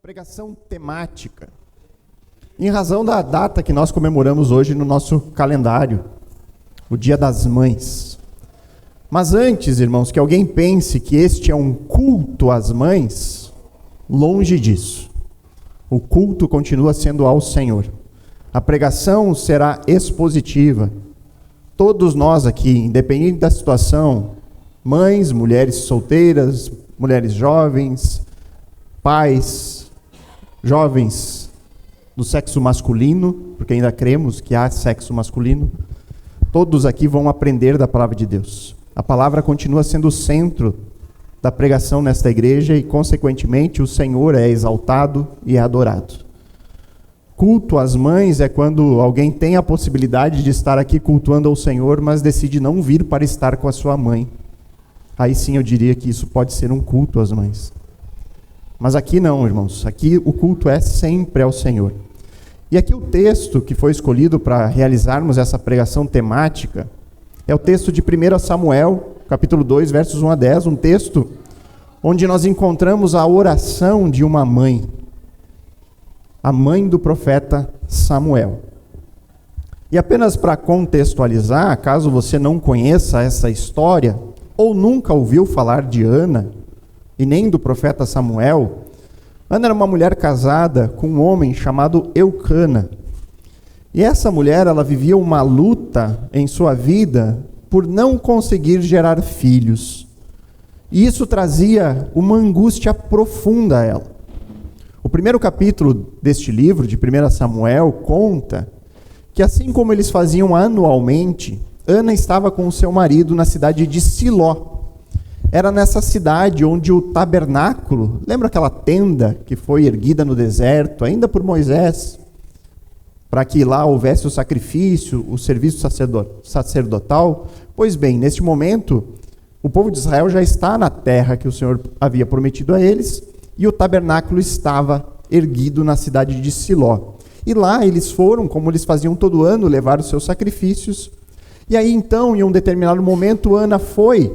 Pregação temática, em razão da data que nós comemoramos hoje no nosso calendário, o Dia das Mães. Mas antes, irmãos, que alguém pense que este é um culto às mães, longe disso. O culto continua sendo ao Senhor. A pregação será expositiva. Todos nós aqui, independente da situação, mães, mulheres solteiras, mulheres jovens, pais, jovens do sexo masculino, porque ainda cremos que há sexo masculino, todos aqui vão aprender da palavra de Deus. A palavra continua sendo o centro da pregação nesta igreja e, consequentemente, o Senhor é exaltado e é adorado. Culto às mães é quando alguém tem a possibilidade de estar aqui cultuando ao Senhor, mas decide não vir para estar com a sua mãe. Aí sim eu diria que isso pode ser um culto às mães. Mas aqui não, irmãos. Aqui o culto é sempre ao Senhor. E aqui o texto que foi escolhido para realizarmos essa pregação temática é o texto de 1 Samuel, capítulo 2, versos 1 a 10, um texto onde nós encontramos a oração de uma mãe, a mãe do profeta Samuel. E apenas para contextualizar, caso você não conheça essa história, ou nunca ouviu falar de Ana, e nem do profeta Samuel, Ana era uma mulher casada com um homem chamado Eucana. E essa mulher, ela vivia uma luta em sua vida por não conseguir gerar filhos. E isso trazia uma angústia profunda a ela. O primeiro capítulo deste livro, de 1 Samuel, conta que assim como eles faziam anualmente, Ana estava com o seu marido na cidade de Siló. Era nessa cidade onde o tabernáculo, lembra aquela tenda que foi erguida no deserto, ainda por Moisés, para que lá houvesse o sacrifício, o serviço sacerdotal? Pois bem, neste momento, o povo de Israel já está na terra que o Senhor havia prometido a eles, e o tabernáculo estava erguido na cidade de Siló. E lá eles foram, como eles faziam todo ano, levar os seus sacrifícios. E aí então, em um determinado momento, Ana foi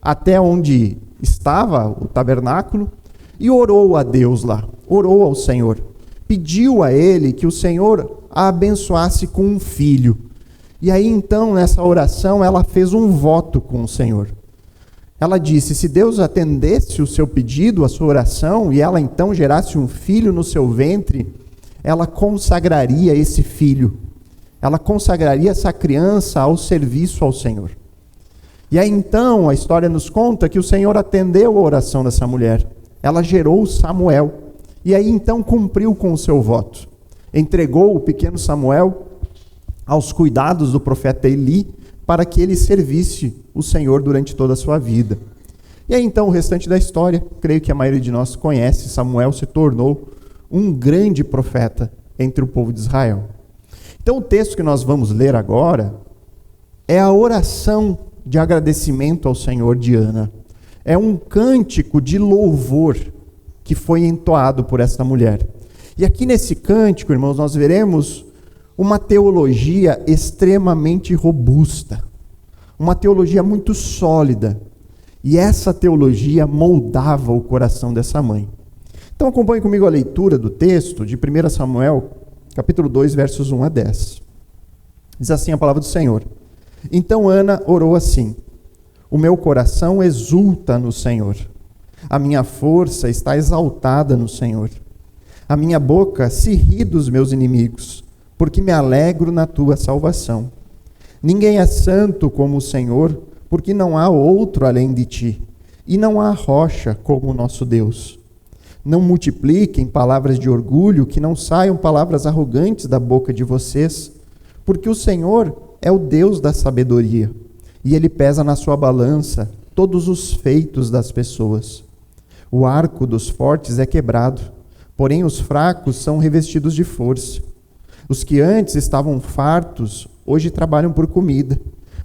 até onde estava o tabernáculo e orou a Deus lá, orou ao Senhor, pediu a ele que o Senhor a abençoasse com um filho. E aí então, nessa oração, ela fez um voto com o Senhor. Ela disse: se Deus atendesse o seu pedido, a sua oração, e ela então gerasse um filho no seu ventre, ela consagraria esse filho, ela consagraria essa criança ao serviço ao Senhor. E aí então a história nos conta que o Senhor atendeu a oração dessa mulher. Ela gerou Samuel. E aí então cumpriu com o seu voto. Entregou o pequeno Samuel aos cuidados do profeta Eli para que ele servisse o Senhor durante toda a sua vida. E aí então o restante da história, creio que a maioria de nós conhece. Samuel se tornou um grande profeta entre o povo de Israel. Então o texto que nós vamos ler agora é a oração de agradecimento ao Senhor de Ana. É um cântico de louvor que foi entoado por esta mulher. E aqui nesse cântico, irmãos, nós veremos uma teologia extremamente robusta, uma teologia muito sólida. E essa teologia moldava o coração dessa mãe. Então acompanhe comigo a leitura do texto de 1 Samuel, capítulo 2, versos 1 a 10. Diz assim a palavra do Senhor: então Ana orou assim: o meu coração exulta no Senhor, a minha força está exaltada no Senhor. A minha boca se ri dos meus inimigos, porque me alegro na tua salvação. Ninguém é santo como o Senhor, porque não há outro além de ti, e não há rocha como o nosso Deus. Não multipliquem palavras de orgulho, que não saiam palavras arrogantes da boca de vocês, porque o Senhor é o Deus da sabedoria, e ele pesa na sua balança todos os feitos das pessoas. O arco dos fortes é quebrado, porém os fracos são revestidos de força. Os que antes estavam fartos, hoje trabalham por comida,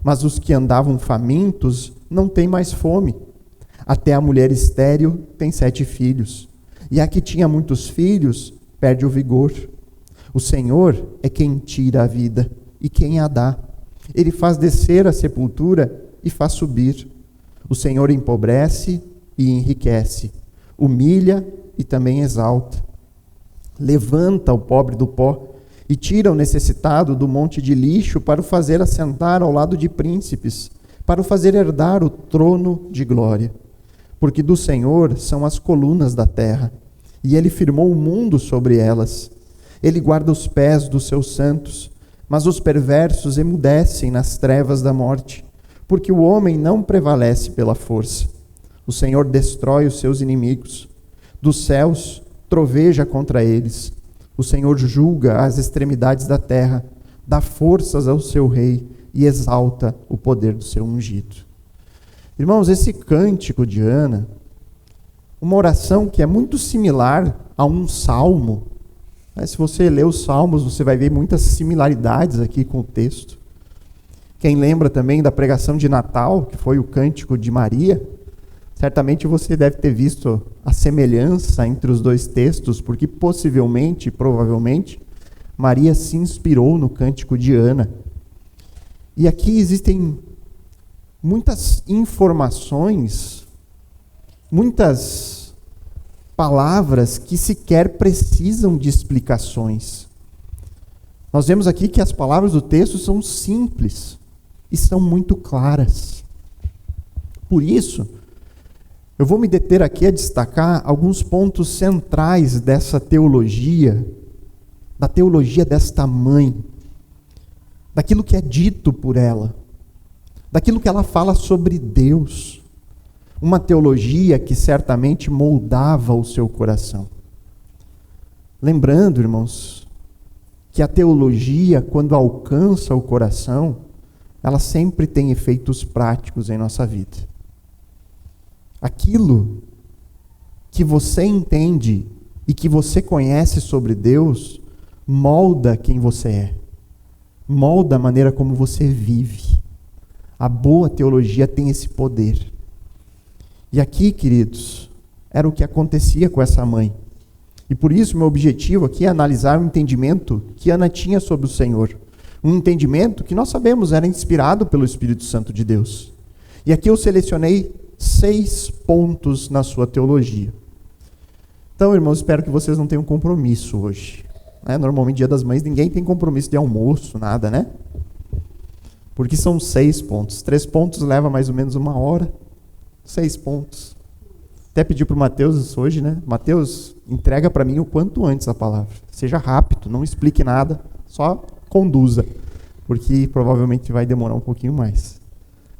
mas os que andavam famintos não têm mais fome. Até a mulher estéril tem 7 filhos, e a que tinha muitos filhos perde o vigor. O Senhor é quem tira a vida e quem a dá. Ele faz descer a sepultura e faz subir. O Senhor empobrece e enriquece, humilha e também exalta. Levanta o pobre do pó e tira o necessitado do monte de lixo para o fazer assentar ao lado de príncipes, para o fazer herdar o trono de glória. Porque do Senhor são as colunas da terra, e ele firmou o mundo sobre elas. Ele guarda os pés dos seus santos, mas os perversos emudecem nas trevas da morte, porque o homem não prevalece pela força. O Senhor destrói os seus inimigos. Dos céus troveja contra eles. O Senhor julga as extremidades da terra, dá forças ao seu rei e exalta o poder do seu ungido. Irmãos, esse cântico de Ana, uma oração que é muito similar a um salmo. Se você ler os salmos, você vai ver muitas similaridades aqui com o texto. Quem lembra também da pregação de Natal, que foi o cântico de Maria, certamente você deve ter visto a semelhança entre os dois textos, porque possivelmente, provavelmente, Maria se inspirou no cântico de Ana. E aqui existem muitas informações, muitas palavras que sequer precisam de explicações. Nós vemos aqui que as palavras do texto são simples e são muito claras. Por isso, eu vou me deter aqui a destacar alguns pontos centrais dessa teologia, da teologia desta mãe, daquilo que é dito por ela, daquilo que ela fala sobre Deus. Uma teologia que certamente moldava o seu coração. Lembrando, irmãos, que a teologia, quando alcança o coração, ela sempre tem efeitos práticos em nossa vida. Aquilo que você entende e que você conhece sobre Deus, molda quem você é. Molda a maneira como você vive. A boa teologia tem esse poder. E aqui, queridos, era o que acontecia com essa mãe. E por isso meu objetivo aqui é analisar o entendimento que Ana tinha sobre o Senhor. Um entendimento que nós sabemos era inspirado pelo Espírito Santo de Deus. E aqui eu selecionei 6 pontos na sua teologia. Então, irmãos, espero que vocês não tenham compromisso hoje. Normalmente, Dia das Mães, ninguém tem compromisso de almoço, nada, né? Porque são 6 pontos. 3 pontos leva mais ou menos 1 hora. 6 pontos. Até pedi para o Mateus hoje, né? Mateus, entrega para mim o quanto antes a palavra. Seja rápido, não explique nada, só conduza. Porque provavelmente vai demorar um pouquinho mais.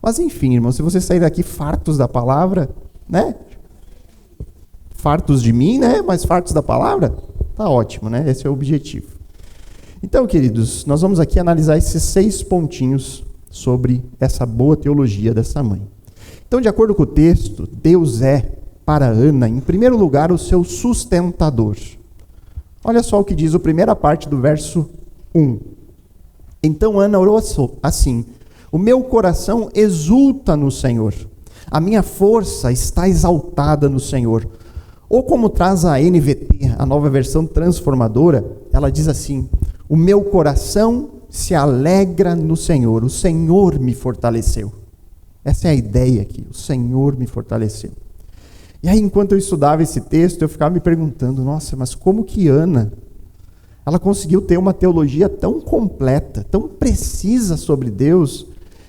Mas enfim, irmão, se você sair daqui fartos da palavra, né? Fartos de mim, né? Mas fartos da palavra, tá ótimo, né? Esse é o objetivo. Então, queridos, nós vamos aqui analisar esses 6 pontinhos sobre essa boa teologia dessa mãe. Então, de acordo com o texto, Deus é, para Ana, em primeiro lugar, o seu sustentador. Olha só o que diz a primeira parte do verso 1. Então Ana orou assim: o meu coração exulta no Senhor, a minha força está exaltada no Senhor. Ou como traz a NVT, a nova versão transformadora, ela diz assim: o meu coração se alegra no Senhor, o Senhor me fortaleceu. Essa é a ideia aqui, o Senhor me fortaleceu. E aí, enquanto eu estudava esse texto, eu ficava me perguntando, nossa, mas como que Ana, ela conseguiu ter uma teologia tão completa, tão precisa sobre Deus,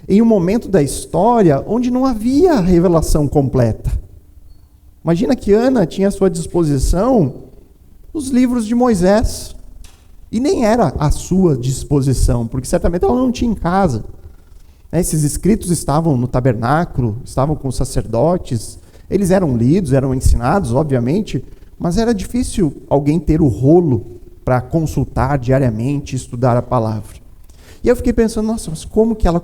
em um momento da história onde não havia revelação completa? Imagina que Ana tinha à sua disposição os livros de Moisés, e nem era à sua disposição, porque certamente ela não tinha em casa. Esses escritos estavam no tabernáculo, estavam com os sacerdotes, eles eram lidos, eram ensinados, obviamente, mas era difícil alguém ter o rolo para consultar diariamente, estudar a palavra. E eu fiquei pensando, nossa, mas como que ela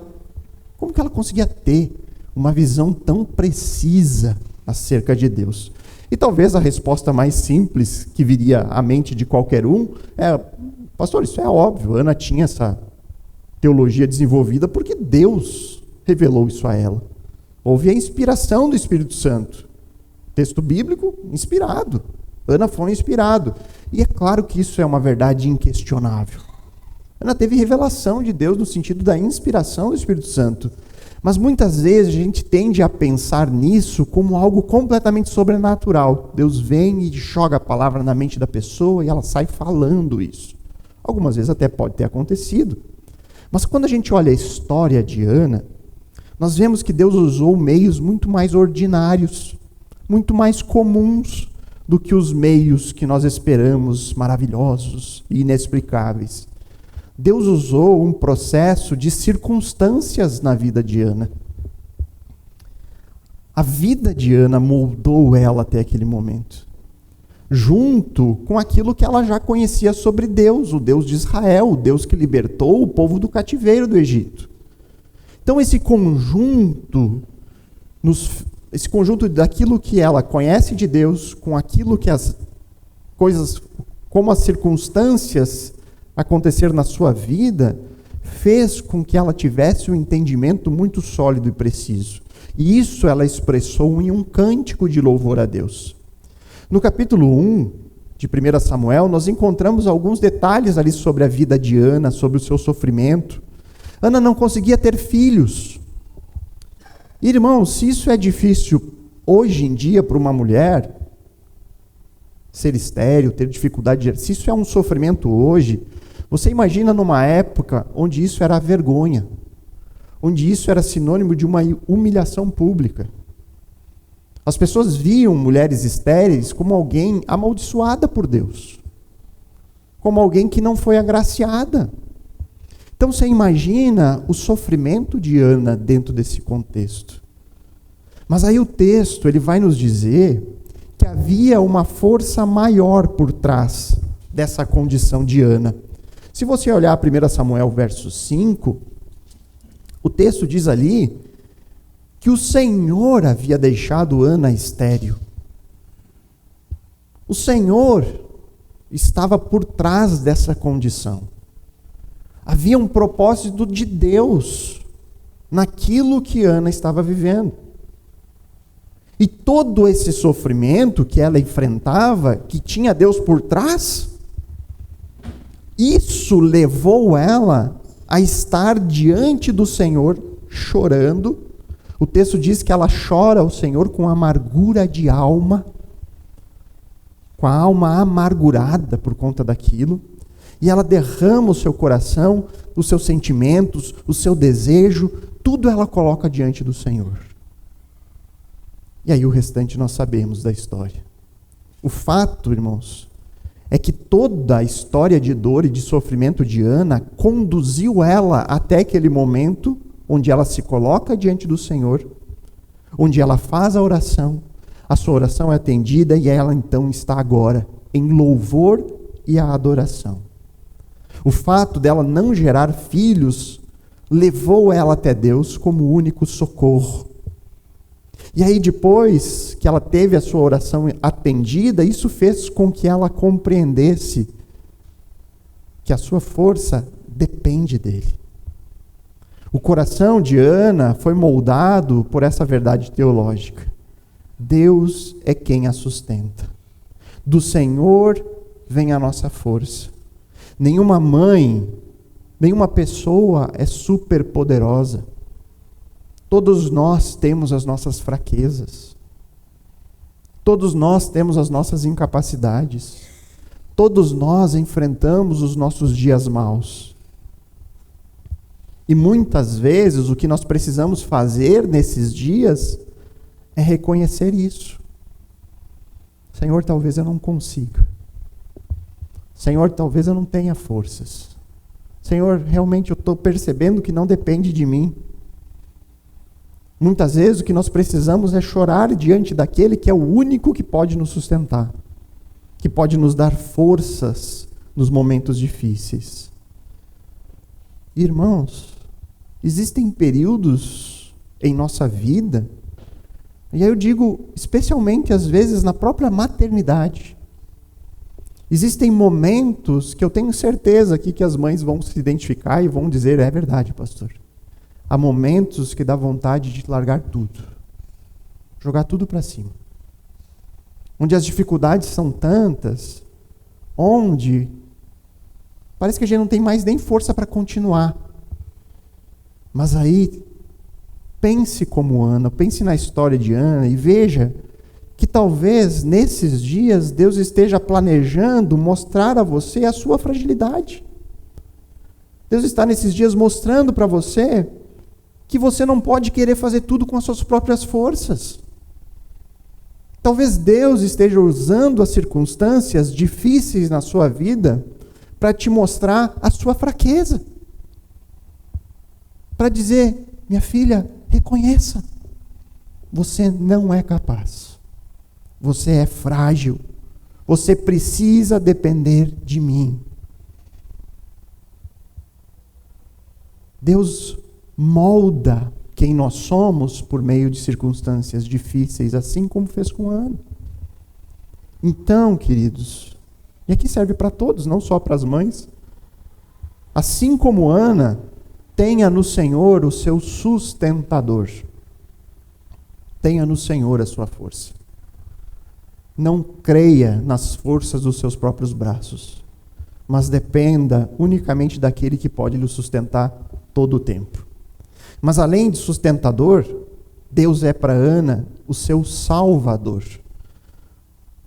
conseguia ter uma visão tão precisa acerca de Deus? E talvez a resposta mais simples que viria à mente de qualquer um é, pastor, isso é óbvio, Ana tinha essa teologia desenvolvida porque Deus revelou isso a ela. Houve a inspiração do Espírito Santo. Texto bíblico inspirado. Ana foi inspirado. E é claro que isso é uma verdade inquestionável. Ana teve revelação de Deus no sentido da inspiração do Espírito Santo. Mas muitas vezes a gente tende a pensar nisso como algo completamente sobrenatural. Deus vem e joga a palavra na mente da pessoa e ela sai falando isso. Algumas vezes até pode ter acontecido. Mas quando a gente olha a história de Ana, nós vemos que Deus usou meios muito mais ordinários, muito mais comuns do que os meios que nós esperamos maravilhosos e inexplicáveis. Deus usou um processo de circunstâncias na vida de Ana. A vida de Ana moldou ela até aquele momento, junto com aquilo que ela já conhecia sobre Deus, o Deus de Israel, o Deus que libertou o povo do cativeiro do Egito. Então esse conjunto daquilo que ela conhece de Deus, com aquilo que as coisas, como as circunstâncias acontecer na sua vida, fez com que ela tivesse um entendimento muito sólido e preciso. E isso ela expressou em um cântico de louvor a Deus. No capítulo 1 de 1 Samuel, nós encontramos alguns detalhes ali sobre a vida de Ana, sobre o seu sofrimento. Ana não conseguia ter filhos. Irmãos, se isso é difícil hoje em dia para uma mulher, ser estéril, ter dificuldade de... Se isso é um sofrimento hoje, você imagina numa época onde isso era vergonha, onde isso era sinônimo de uma humilhação pública. As pessoas viam mulheres estéreis como alguém amaldiçoada por Deus, como alguém que não foi agraciada. Então você imagina o sofrimento de Ana dentro desse contexto. Mas aí o texto ele vai nos dizer que havia uma força maior por trás dessa condição de Ana. Se você olhar 1 Samuel verso 5, o texto diz ali que o Senhor havia deixado Ana estéril. O Senhor estava por trás dessa condição. Havia um propósito de Deus naquilo que Ana estava vivendo. E todo esse sofrimento que ela enfrentava, que tinha Deus por trás, isso levou ela a estar diante do Senhor chorando. O texto diz que ela chora ao Senhor com amargura de alma, com a alma amargurada por conta daquilo, e ela derrama o seu coração, os seus sentimentos, o seu desejo, tudo ela coloca diante do Senhor. E aí o restante nós sabemos da história. O fato, irmãos, é que toda a história de dor e de sofrimento de Ana conduziu ela até aquele momento onde ela se coloca diante do Senhor, onde ela faz a sua oração é atendida e ela então está agora em louvor e a adoração. O fato dela não gerar filhos levou ela até Deus como único socorro. E aí depois que ela teve a sua oração atendida, isso fez com que ela compreendesse que a sua força depende dele. O coração de Ana foi moldado por essa verdade teológica. Deus é quem a sustenta. Do Senhor vem a nossa força. Nenhuma mãe, nenhuma pessoa é super poderosa. Todos nós temos as nossas fraquezas. Todos nós temos as nossas incapacidades. Todos nós enfrentamos os nossos dias maus. E muitas vezes o que nós precisamos fazer nesses dias é reconhecer isso. Senhor, talvez eu não consiga. Senhor, talvez eu não tenha forças. Senhor, realmente eu estou percebendo que não depende de mim. Muitas vezes o que nós precisamos é chorar diante daquele que é o único que pode nos sustentar, que pode nos dar forças nos momentos difíceis. Irmãos, existem períodos em nossa vida, e aí eu digo especialmente às vezes na própria maternidade, existem momentos que eu tenho certeza aqui que as mães vão se identificar e vão dizer, é verdade, pastor. Há momentos que dá vontade de largar tudo, jogar tudo para cima. Onde as dificuldades são tantas, onde parece que a gente não tem mais nem força para continuar. Mas aí pense como Ana, pense na história de Ana e veja que talvez nesses dias Deus esteja planejando mostrar a você a sua fragilidade. Deus está nesses dias mostrando para você que você não pode querer fazer tudo com as suas próprias forças. Talvez Deus esteja usando as circunstâncias difíceis na sua vida para te mostrar a sua fraqueza. Para dizer, minha filha, reconheça, você não é capaz. Você é frágil. Você precisa depender de mim. Deus molda quem nós somos por meio de circunstâncias difíceis, assim como fez com Ana. Então, queridos, e aqui serve para todos, não só para as mães, assim como Ana, tenha no Senhor o seu sustentador. Tenha no Senhor a sua força. Não creia nas forças dos seus próprios braços, mas dependa unicamente daquele que pode lhe sustentar todo o tempo. Mas além de sustentador, Deus é para Ana o seu salvador.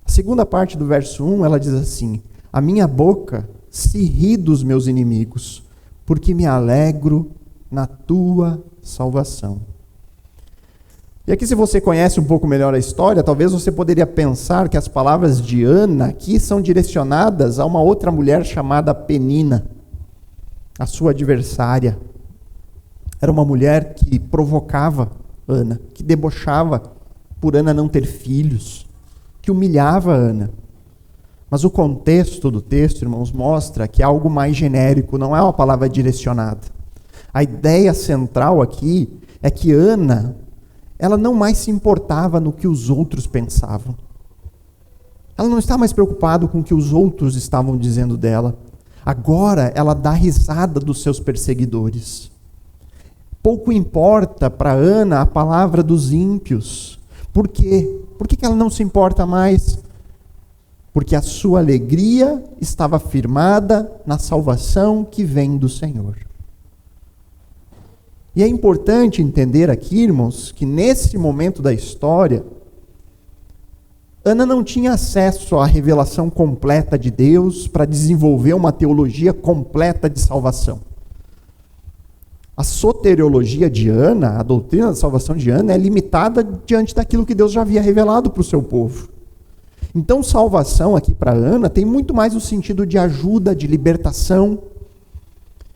A segunda parte do verso 1, ela diz assim: a minha boca se ri dos meus inimigos, porque me alegro na tua salvação. E aqui, se você conhece um pouco melhor a história, talvez você poderia pensar que as palavras de Ana aqui são direcionadas a uma outra mulher chamada Penina, a sua adversária. Era uma mulher que provocava Ana, que debochava por Ana não ter filhos, que humilhava Ana. Mas o contexto do texto, irmãos, mostra que é algo mais genérico, não é uma palavra direcionada. A ideia central aqui é que Ana, ela não mais se importava no que os outros pensavam. Ela não está mais preocupada com o que os outros estavam dizendo dela. Agora ela dá risada dos seus perseguidores. Pouco importa para Ana a palavra dos ímpios. Por quê? Por que ela não se importa mais? Porque a sua alegria estava firmada na salvação que vem do Senhor. E é importante entender aqui, irmãos, que nesse momento da história, Ana não tinha acesso à revelação completa de Deus para desenvolver uma teologia completa de salvação. A soteriologia de Ana, a doutrina da salvação de Ana, é limitada diante daquilo que Deus já havia revelado para o seu povo. Então, salvação aqui para Ana tem muito mais o sentido de ajuda, de libertação.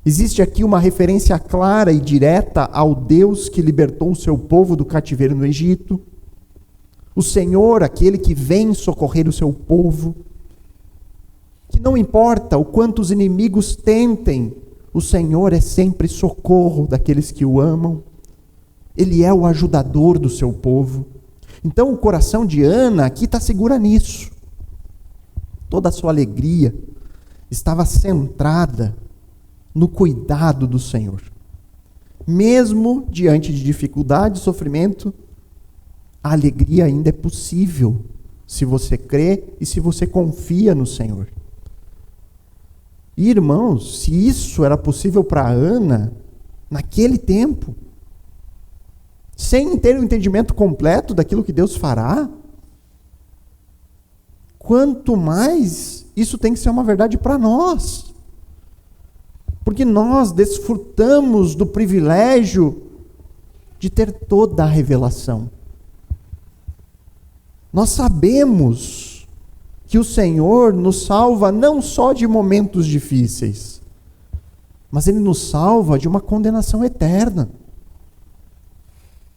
Existe aqui uma referência clara e direta ao Deus que libertou o seu povo do cativeiro no Egito. O Senhor, aquele que vem socorrer o seu povo. Que não importa o quanto os inimigos tentem, o Senhor é sempre socorro daqueles que o amam. Ele é o ajudador do seu povo. Então o coração de Ana aqui está segura nisso. Toda a sua alegria estava centrada no cuidado do Senhor. Mesmo diante de dificuldade e sofrimento, a alegria ainda é possível se você crê e se você confia no Senhor. E, irmãos, se isso era possível para Ana naquele tempo, sem ter o entendimento completo daquilo que Deus fará, quanto mais isso tem que ser uma verdade para nós. Porque nós desfrutamos do privilégio de ter toda a revelação. Nós sabemos que o Senhor nos salva não só de momentos difíceis, mas Ele nos salva de uma condenação eterna.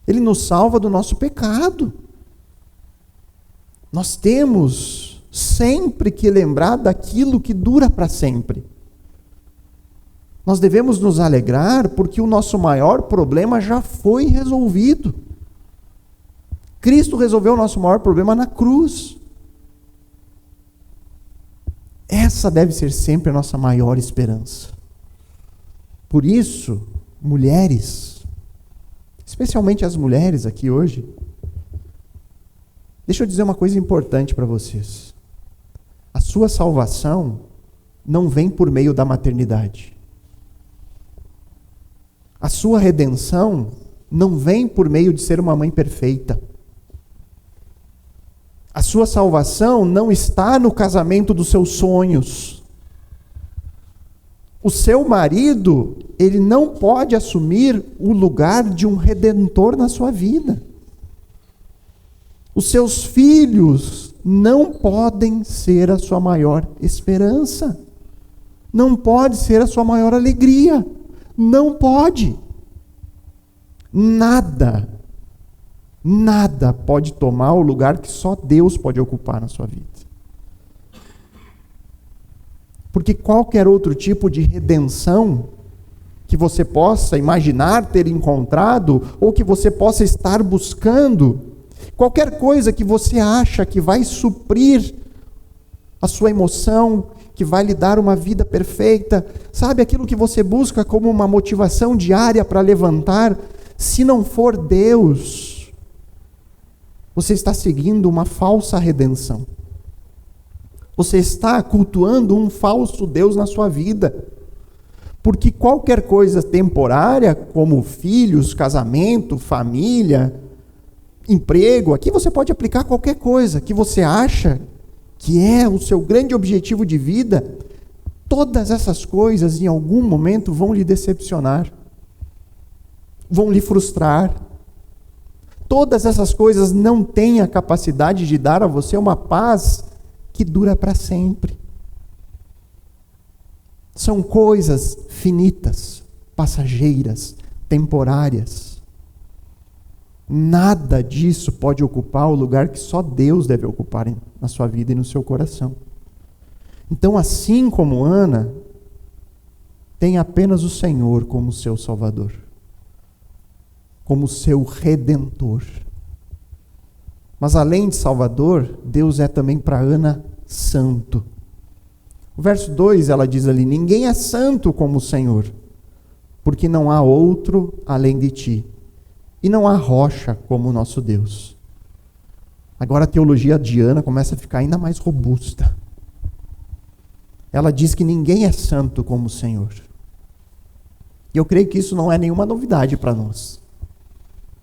Ele nos salva do nosso pecado. Nós temos sempre que lembrar daquilo que dura para sempre. Nós devemos nos alegrar porque o nosso maior problema já foi resolvido. Cristo resolveu o nosso maior problema na cruz. Essa deve ser sempre a nossa maior esperança. Por isso, mulheres, especialmente as mulheres aqui hoje, deixa eu dizer uma coisa importante para vocês. A sua salvação não vem por meio da maternidade. A sua redenção não vem por meio de ser uma mãe perfeita. A sua salvação não está no casamento dos seus sonhos. O seu marido, ele não pode assumir o lugar de um redentor na sua vida. Os seus filhos não podem ser a sua maior esperança. Não pode ser a sua maior alegria. Não pode. Nada pode tomar o lugar que só Deus pode ocupar na sua vida. Porque qualquer outro tipo de redenção que você possa imaginar ter encontrado, ou que você possa estar buscando, qualquer coisa que você acha que vai suprir a sua emoção, que vai lhe dar uma vida perfeita, sabe, aquilo que você busca como uma motivação diária para levantar, se não for Deus, você está seguindo uma falsa redenção. Você está cultuando um falso Deus na sua vida. Porque qualquer coisa temporária, como filhos, casamento, família, emprego, aqui você pode aplicar qualquer coisa que você acha que é o seu grande objetivo de vida, todas essas coisas em algum momento vão lhe decepcionar, vão lhe frustrar. Todas essas coisas não têm a capacidade de dar a você uma paz que dura para sempre. São coisas finitas, passageiras, temporárias. Nada disso pode ocupar o lugar que só Deus deve ocupar na sua vida e no seu coração. Então, assim como Ana, tem apenas o Senhor como seu Salvador, como seu Redentor. Mas além de Salvador, Deus é também para Ana santo. O verso 2, ela diz ali: ninguém é santo como o Senhor, porque não há outro além de ti, e não há rocha como o nosso Deus. Agora a teologia de Ana começa a ficar ainda mais robusta. Ela diz que ninguém é santo como o Senhor. E eu creio que isso não é nenhuma novidade para nós.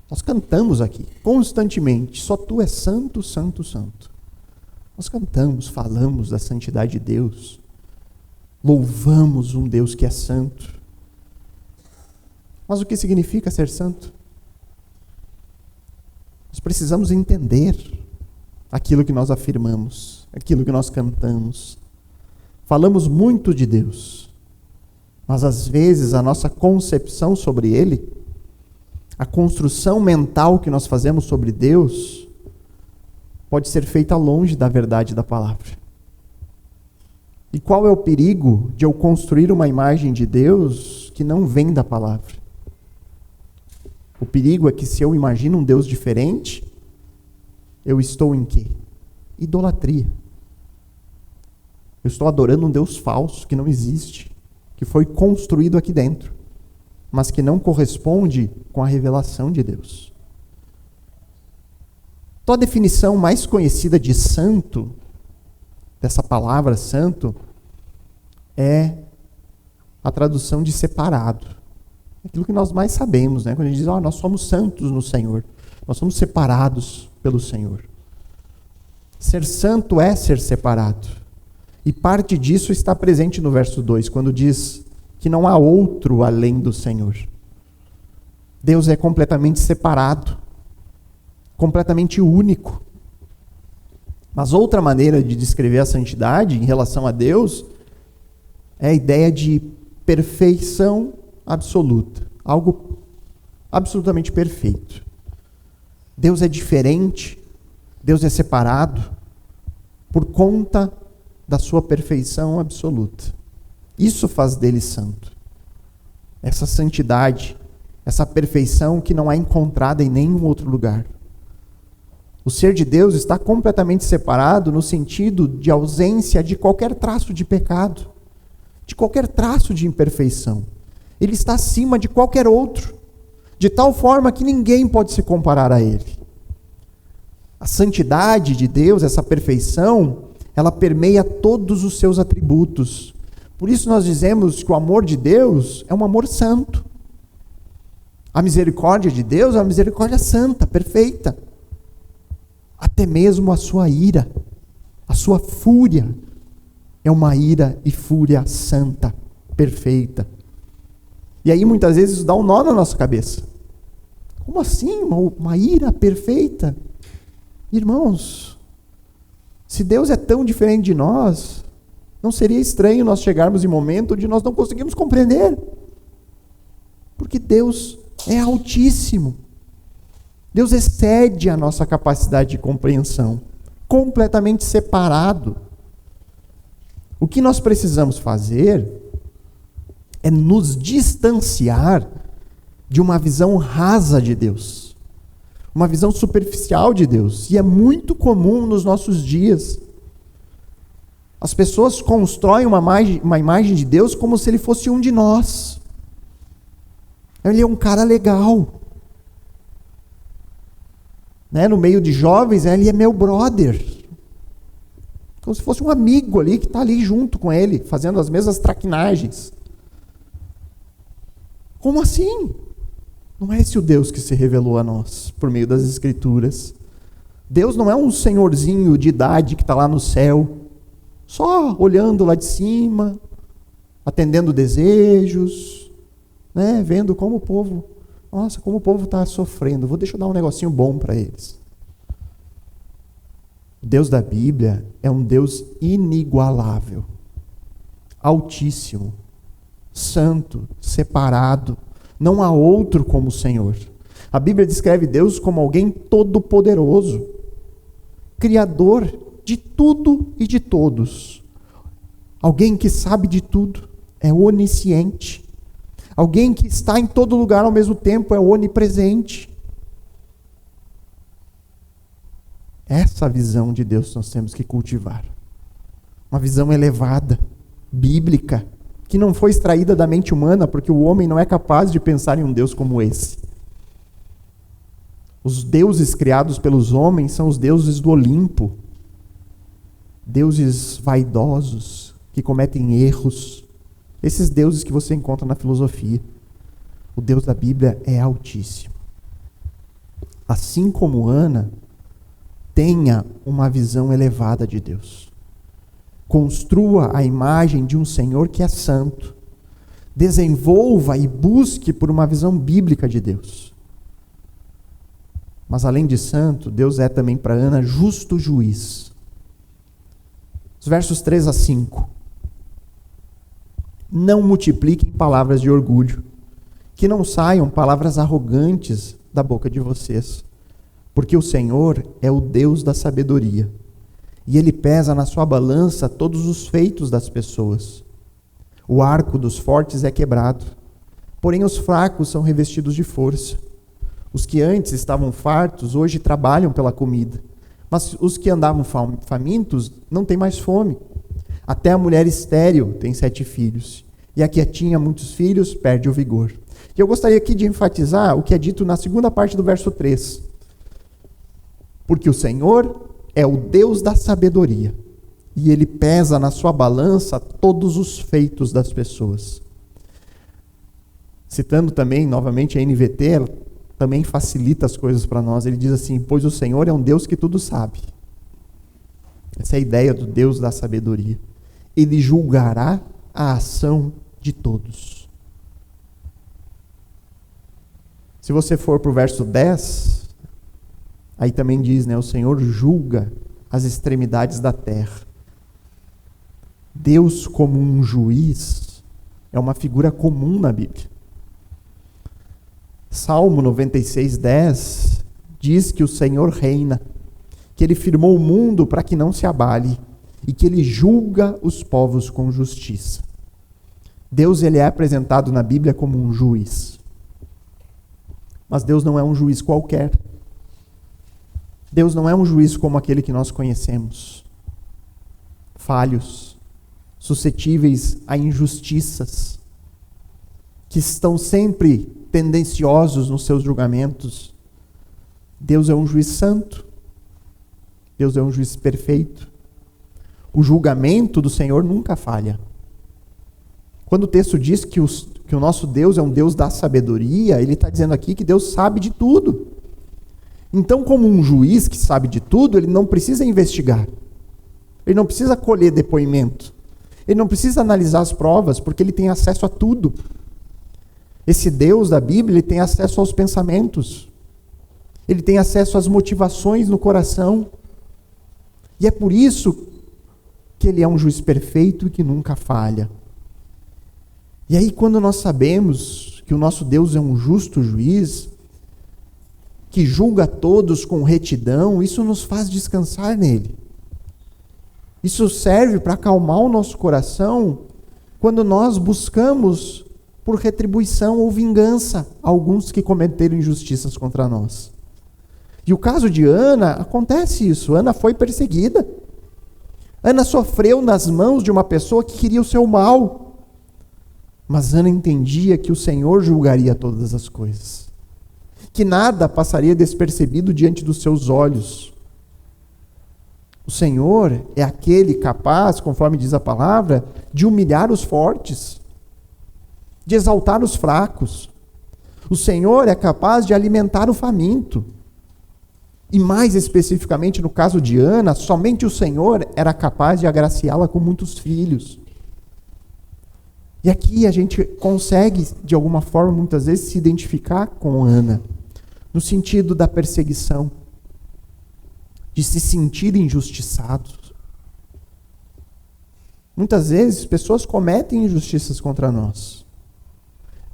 Nós cantamos aqui, constantemente, só tu és santo, santo, santo. Nós cantamos, falamos da santidade de Deus, louvamos um Deus que é santo. Mas o que significa ser santo? Nós precisamos entender aquilo que nós afirmamos, aquilo que nós cantamos. Falamos muito de Deus, mas às vezes a nossa concepção sobre Ele, a construção mental que nós fazemos sobre Deus, pode ser feita longe da verdade da palavra. E qual é o perigo de eu construir uma imagem de Deus que não vem da palavra? O perigo é que se eu imagino um Deus diferente, eu estou em quê? Idolatria. Eu estou adorando um Deus falso que não existe, que foi construído aqui dentro, mas que não corresponde com a revelação de Deus. Então, a definição mais conhecida de santo, dessa palavra santo, é a tradução de separado. Aquilo que nós mais sabemos, né? Quando a gente diz, nós somos santos no Senhor, nós somos separados pelo Senhor. Ser santo é ser separado. E parte disso está presente no verso 2, quando diz que não há outro além do Senhor. Deus é completamente separado, completamente único. Mas outra maneira de descrever a santidade em relação a Deus é a ideia de perfeição absoluta, algo absolutamente perfeito. Deus é diferente, Deus é separado por conta da sua perfeição absoluta. Isso faz dele santo. Essa santidade, essa perfeição que não é encontrada em nenhum outro lugar. O ser de Deus está completamente separado no sentido de ausência de qualquer traço de pecado, de qualquer traço de imperfeição. Ele está acima de qualquer outro, de tal forma que ninguém pode se comparar a ele. A santidade de Deus, essa perfeição, ela permeia todos os seus atributos. Por isso nós dizemos que o amor de Deus é um amor santo. A misericórdia de Deus é uma misericórdia santa, perfeita. Até mesmo a sua ira, a sua fúria, é uma ira e fúria santa, perfeita. E aí muitas vezes isso dá um nó na nossa cabeça. Como assim? Uma ira perfeita? Irmãos, se Deus é tão diferente de nós, não seria estranho nós chegarmos em um momento onde nós não conseguimos compreender. Porque Deus é altíssimo. Deus excede a nossa capacidade de compreensão, completamente separado. O que nós precisamos fazer é nos distanciar de uma visão rasa de Deus, uma visão superficial de Deus. E é muito comum nos nossos dias. As pessoas constroem uma imagem de Deus como se ele fosse um de nós. Ele é um cara legal. No meio de jovens, ele é meu brother. Como se fosse um amigo ali que está ali junto com ele, fazendo as mesmas traquinagens. Como assim? Não é esse o Deus que se revelou a nós por meio das Escrituras. Deus não é um senhorzinho de idade que está lá no céu, só olhando lá de cima, atendendo desejos, vendo como o povo, como o povo está sofrendo. Deixa eu dar um negocinho bom para eles. O Deus da Bíblia é um Deus inigualável, altíssimo, santo, separado. Não há outro como o Senhor. A Bíblia descreve Deus como alguém todo-poderoso, criador de tudo e de todos. Alguém que sabe de tudo, é onisciente. Alguém que está em todo lugar ao mesmo tempo, é onipresente. Essa visão de Deus nós temos que cultivar. Uma visão elevada, bíblica, que não foi extraída da mente humana, porque o homem não é capaz de pensar em um Deus como esse. Os deuses criados pelos homens são os deuses do Olimpo. Deuses vaidosos, que cometem erros. Esses deuses que você encontra na filosofia. O Deus da Bíblia é altíssimo. Assim como Ana, tenha uma visão elevada de Deus. Construa a imagem de um Senhor que é santo. Desenvolva e busque por uma visão bíblica de Deus. Mas além de santo, Deus é também para Ana justo juiz. Os versos 3 a 5. Não multipliquem palavras de orgulho, que não saiam palavras arrogantes da boca de vocês, porque o Senhor é o Deus da sabedoria, e Ele pesa na sua balança todos os feitos das pessoas. O arco dos fortes é quebrado, porém os fracos são revestidos de força. Os que antes estavam fartos, hoje trabalham pela comida, mas os que andavam famintos não têm mais fome. Até a mulher estéril tem 7 filhos, e a que tinha muitos filhos perde o vigor. E eu gostaria aqui de enfatizar o que é dito na segunda parte do verso 3. Porque o Senhor é o Deus da sabedoria, e Ele pesa na sua balança todos os feitos das pessoas. Citando também, novamente, a NVT, ela também facilita as coisas para nós. Ele diz assim, pois o Senhor é um Deus que tudo sabe. Essa é a ideia do Deus da sabedoria. Ele julgará a ação de todos. Se você for para o verso 10, aí também diz, o Senhor julga as extremidades da terra. Deus como um juiz é uma figura comum na Bíblia. Salmo 96:10 diz que o Senhor reina, que Ele firmou o mundo para que não se abale e que Ele julga os povos com justiça. Deus, Ele é apresentado na Bíblia como um juiz. Mas Deus não é um juiz qualquer. Deus não é um juiz como aquele que nós conhecemos. Falhos, suscetíveis a injustiças, que estão sempre tendenciosos nos seus julgamentos. Deus é um juiz santo. Deus é um juiz perfeito. O julgamento do Senhor nunca falha. Quando o texto diz que o nosso Deus é um Deus da sabedoria, ele está dizendo aqui que Deus sabe de tudo. Então, como um juiz que sabe de tudo, ele não precisa investigar. Ele não precisa colher depoimento. Ele não precisa analisar as provas, porque ele tem acesso a tudo. Esse Deus da Bíblia, ele tem acesso aos pensamentos. Ele tem acesso às motivações no coração. E é por isso que ele é um juiz perfeito e que nunca falha. E aí, quando nós sabemos que o nosso Deus é um justo juiz, que julga todos com retidão, isso nos faz descansar nele. Isso serve para acalmar o nosso coração quando nós buscamos por retribuição ou vingança a alguns que cometeram injustiças contra nós. E o caso de Ana, acontece isso. Ana foi perseguida. Ana sofreu nas mãos de uma pessoa que queria o seu mal. Mas Ana entendia que o Senhor julgaria todas as coisas. Que nada passaria despercebido diante dos seus olhos. O Senhor é aquele capaz, conforme diz a palavra, de humilhar os fortes, de exaltar os fracos. O Senhor é capaz de alimentar o faminto. E mais especificamente no caso de Ana, somente o Senhor era capaz de agraciá-la com muitos filhos. E aqui a gente consegue, de alguma forma, muitas vezes, se identificar com Ana, no sentido da perseguição, de se sentir injustiçados. Muitas vezes, pessoas cometem injustiças contra nós.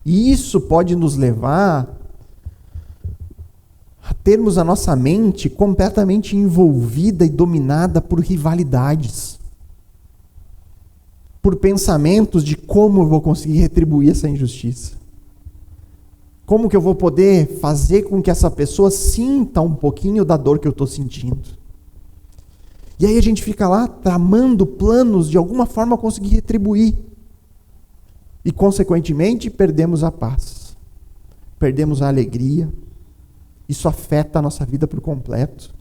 E isso pode nos levar a termos a nossa mente completamente envolvida e dominada por rivalidades. Por pensamentos de como eu vou conseguir retribuir essa injustiça. Como que eu vou poder fazer com que essa pessoa sinta um pouquinho da dor que eu estou sentindo. E aí a gente fica lá tramando planos de alguma forma conseguir retribuir. E consequentemente perdemos a paz. Perdemos a alegria. Isso afeta a nossa vida por completo.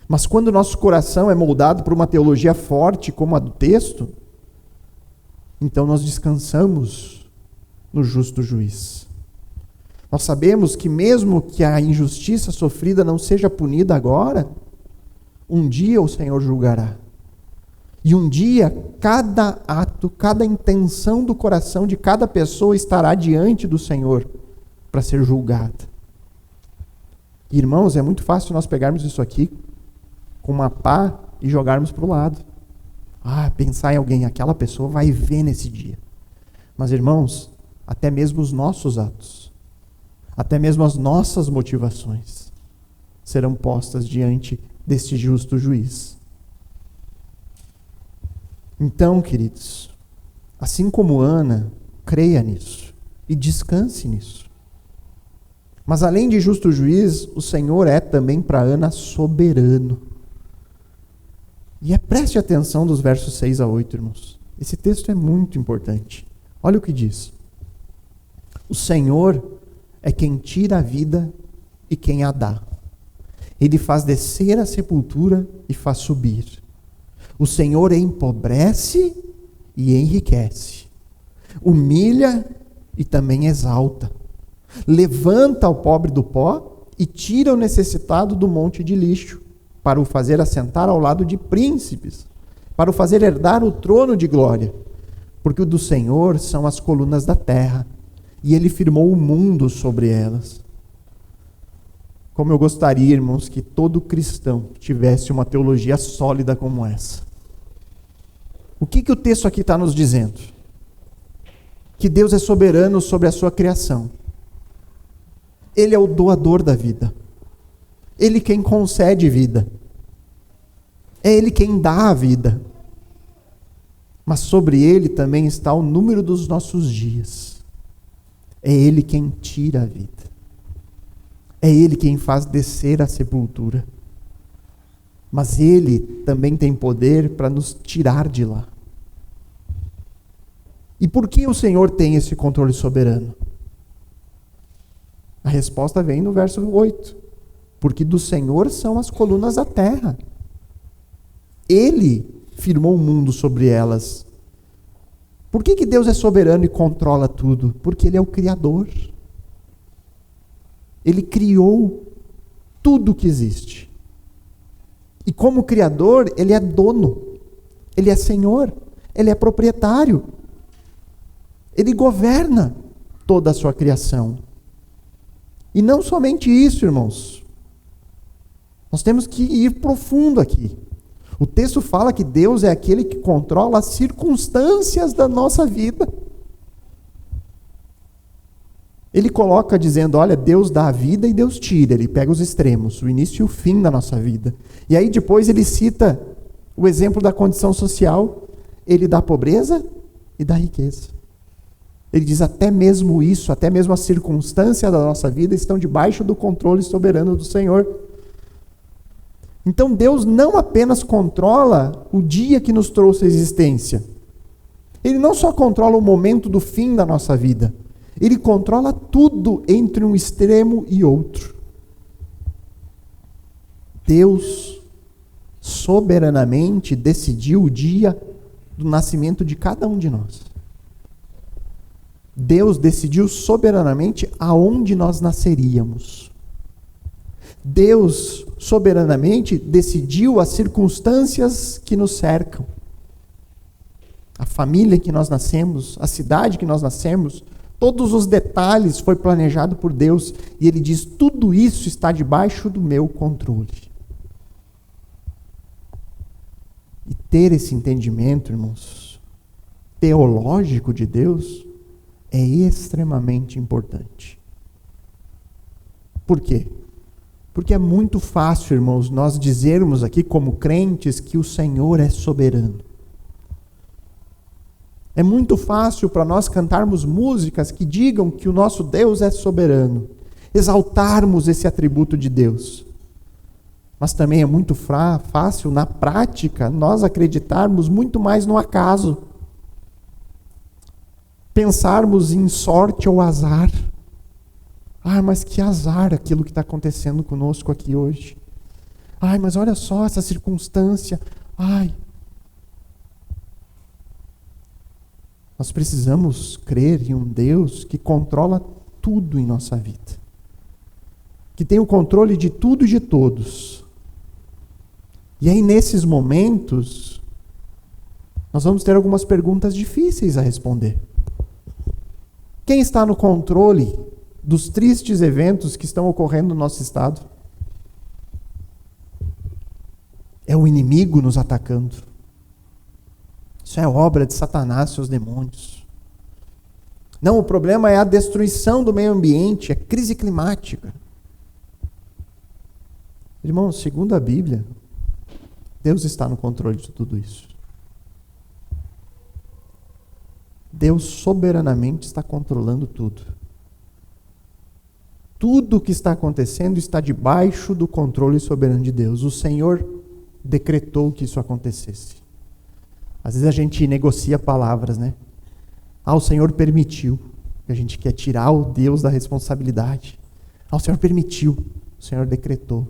Mas quando o nosso coração é moldado por uma teologia forte como a do texto, então nós descansamos no justo juiz. Nós sabemos que mesmo que a injustiça sofrida não seja punida agora, um dia o Senhor julgará. E um dia cada ato, cada intenção do coração de cada pessoa estará diante do Senhor para ser julgada. Irmãos, é muito fácil nós pegarmos isso aqui com uma pá e jogarmos para o lado. Pensar em alguém, aquela pessoa vai ver nesse dia. Mas, irmãos, até mesmo os nossos atos, até mesmo as nossas motivações serão postas diante deste justo juiz. Então, queridos, assim como Ana, creia nisso e descanse nisso. Mas além de justo juiz, o Senhor é também para Ana soberano. E preste atenção dos versos 6 a 8, irmãos. Esse texto é muito importante. Olha o que diz. O Senhor é quem tira a vida e quem a dá. Ele faz descer a sepultura e faz subir. O Senhor empobrece e enriquece. Humilha e também exalta. Levanta o pobre do pó e tira o necessitado do monte de lixo, para o fazer assentar ao lado de príncipes, para o fazer herdar o trono de glória. Porque o do Senhor são as colunas da terra, e ele firmou o mundo sobre elas. Como eu gostaria, irmãos, que todo cristão tivesse uma teologia sólida como essa. O que o texto aqui está nos dizendo? Que Deus é soberano sobre a sua criação. Ele é o doador da vida. Ele quem concede vida. É Ele quem dá a vida. Mas sobre Ele também está o número dos nossos dias. É Ele quem tira a vida. É Ele quem faz descer a sepultura. Mas Ele também tem poder para nos tirar de lá. E por que o Senhor tem esse controle soberano? A resposta vem no verso 8. Porque do Senhor são as colunas da terra. Ele firmou o mundo sobre elas. Por que Deus é soberano e controla tudo? Porque Ele é o Criador. Ele criou tudo que existe. E como Criador, Ele é dono. Ele é Senhor. Ele é proprietário. Ele governa toda a sua criação. E não somente isso, irmãos. Nós temos que ir profundo aqui. O texto fala que Deus é aquele que controla as circunstâncias da nossa vida. Ele coloca dizendo, olha, Deus dá a vida e Deus tira. Ele pega os extremos, o início e o fim da nossa vida. E aí depois ele cita o exemplo da condição social. Ele dá pobreza e dá riqueza. Ele diz até mesmo isso, até mesmo as circunstâncias da nossa vida estão debaixo do controle soberano do Senhor. Então Deus não apenas controla o dia que nos trouxe a existência. Ele não só controla o momento do fim da nossa vida. Ele controla tudo entre um extremo e outro. Deus soberanamente decidiu o dia do nascimento de cada um de nós. Deus decidiu soberanamente aonde nós nasceríamos. Deus soberanamente decidiu as circunstâncias que nos cercam. A família que nós nascemos, a cidade que nós nascemos, todos os detalhes foi planejado por Deus. E Ele diz, tudo isso está debaixo do meu controle. E ter esse entendimento, irmãos, teológico de Deus, é extremamente importante. Por quê? Porque é muito fácil, irmãos, nós dizermos aqui como crentes que o Senhor é soberano. É muito fácil para nós cantarmos músicas que digam que o nosso Deus é soberano, exaltarmos esse atributo de Deus. Mas também é muito fácil, na prática, nós acreditarmos muito mais no acaso. Pensarmos em sorte ou azar. Mas que azar aquilo que está acontecendo conosco aqui hoje. Mas olha só essa circunstância. Nós precisamos crer em um Deus que controla tudo em nossa vida. Que tem o controle de tudo e de todos. E aí, nesses momentos, nós vamos ter algumas perguntas difíceis a responder. Quem está no controle dos tristes eventos que estão ocorrendo no nosso estado? É o inimigo nos atacando. Isso é obra de Satanás e seus demônios. Não, o problema é a destruição do meio ambiente, é crise climática. Irmãos, segundo a Bíblia, Deus está no controle de tudo isso. Deus soberanamente está controlando tudo. Tudo o que está acontecendo está debaixo do controle soberano de Deus. O Senhor decretou que isso acontecesse. Às vezes a gente negocia palavras, né? O Senhor permitiu. A gente quer tirar o Deus da responsabilidade. O Senhor permitiu. O Senhor decretou.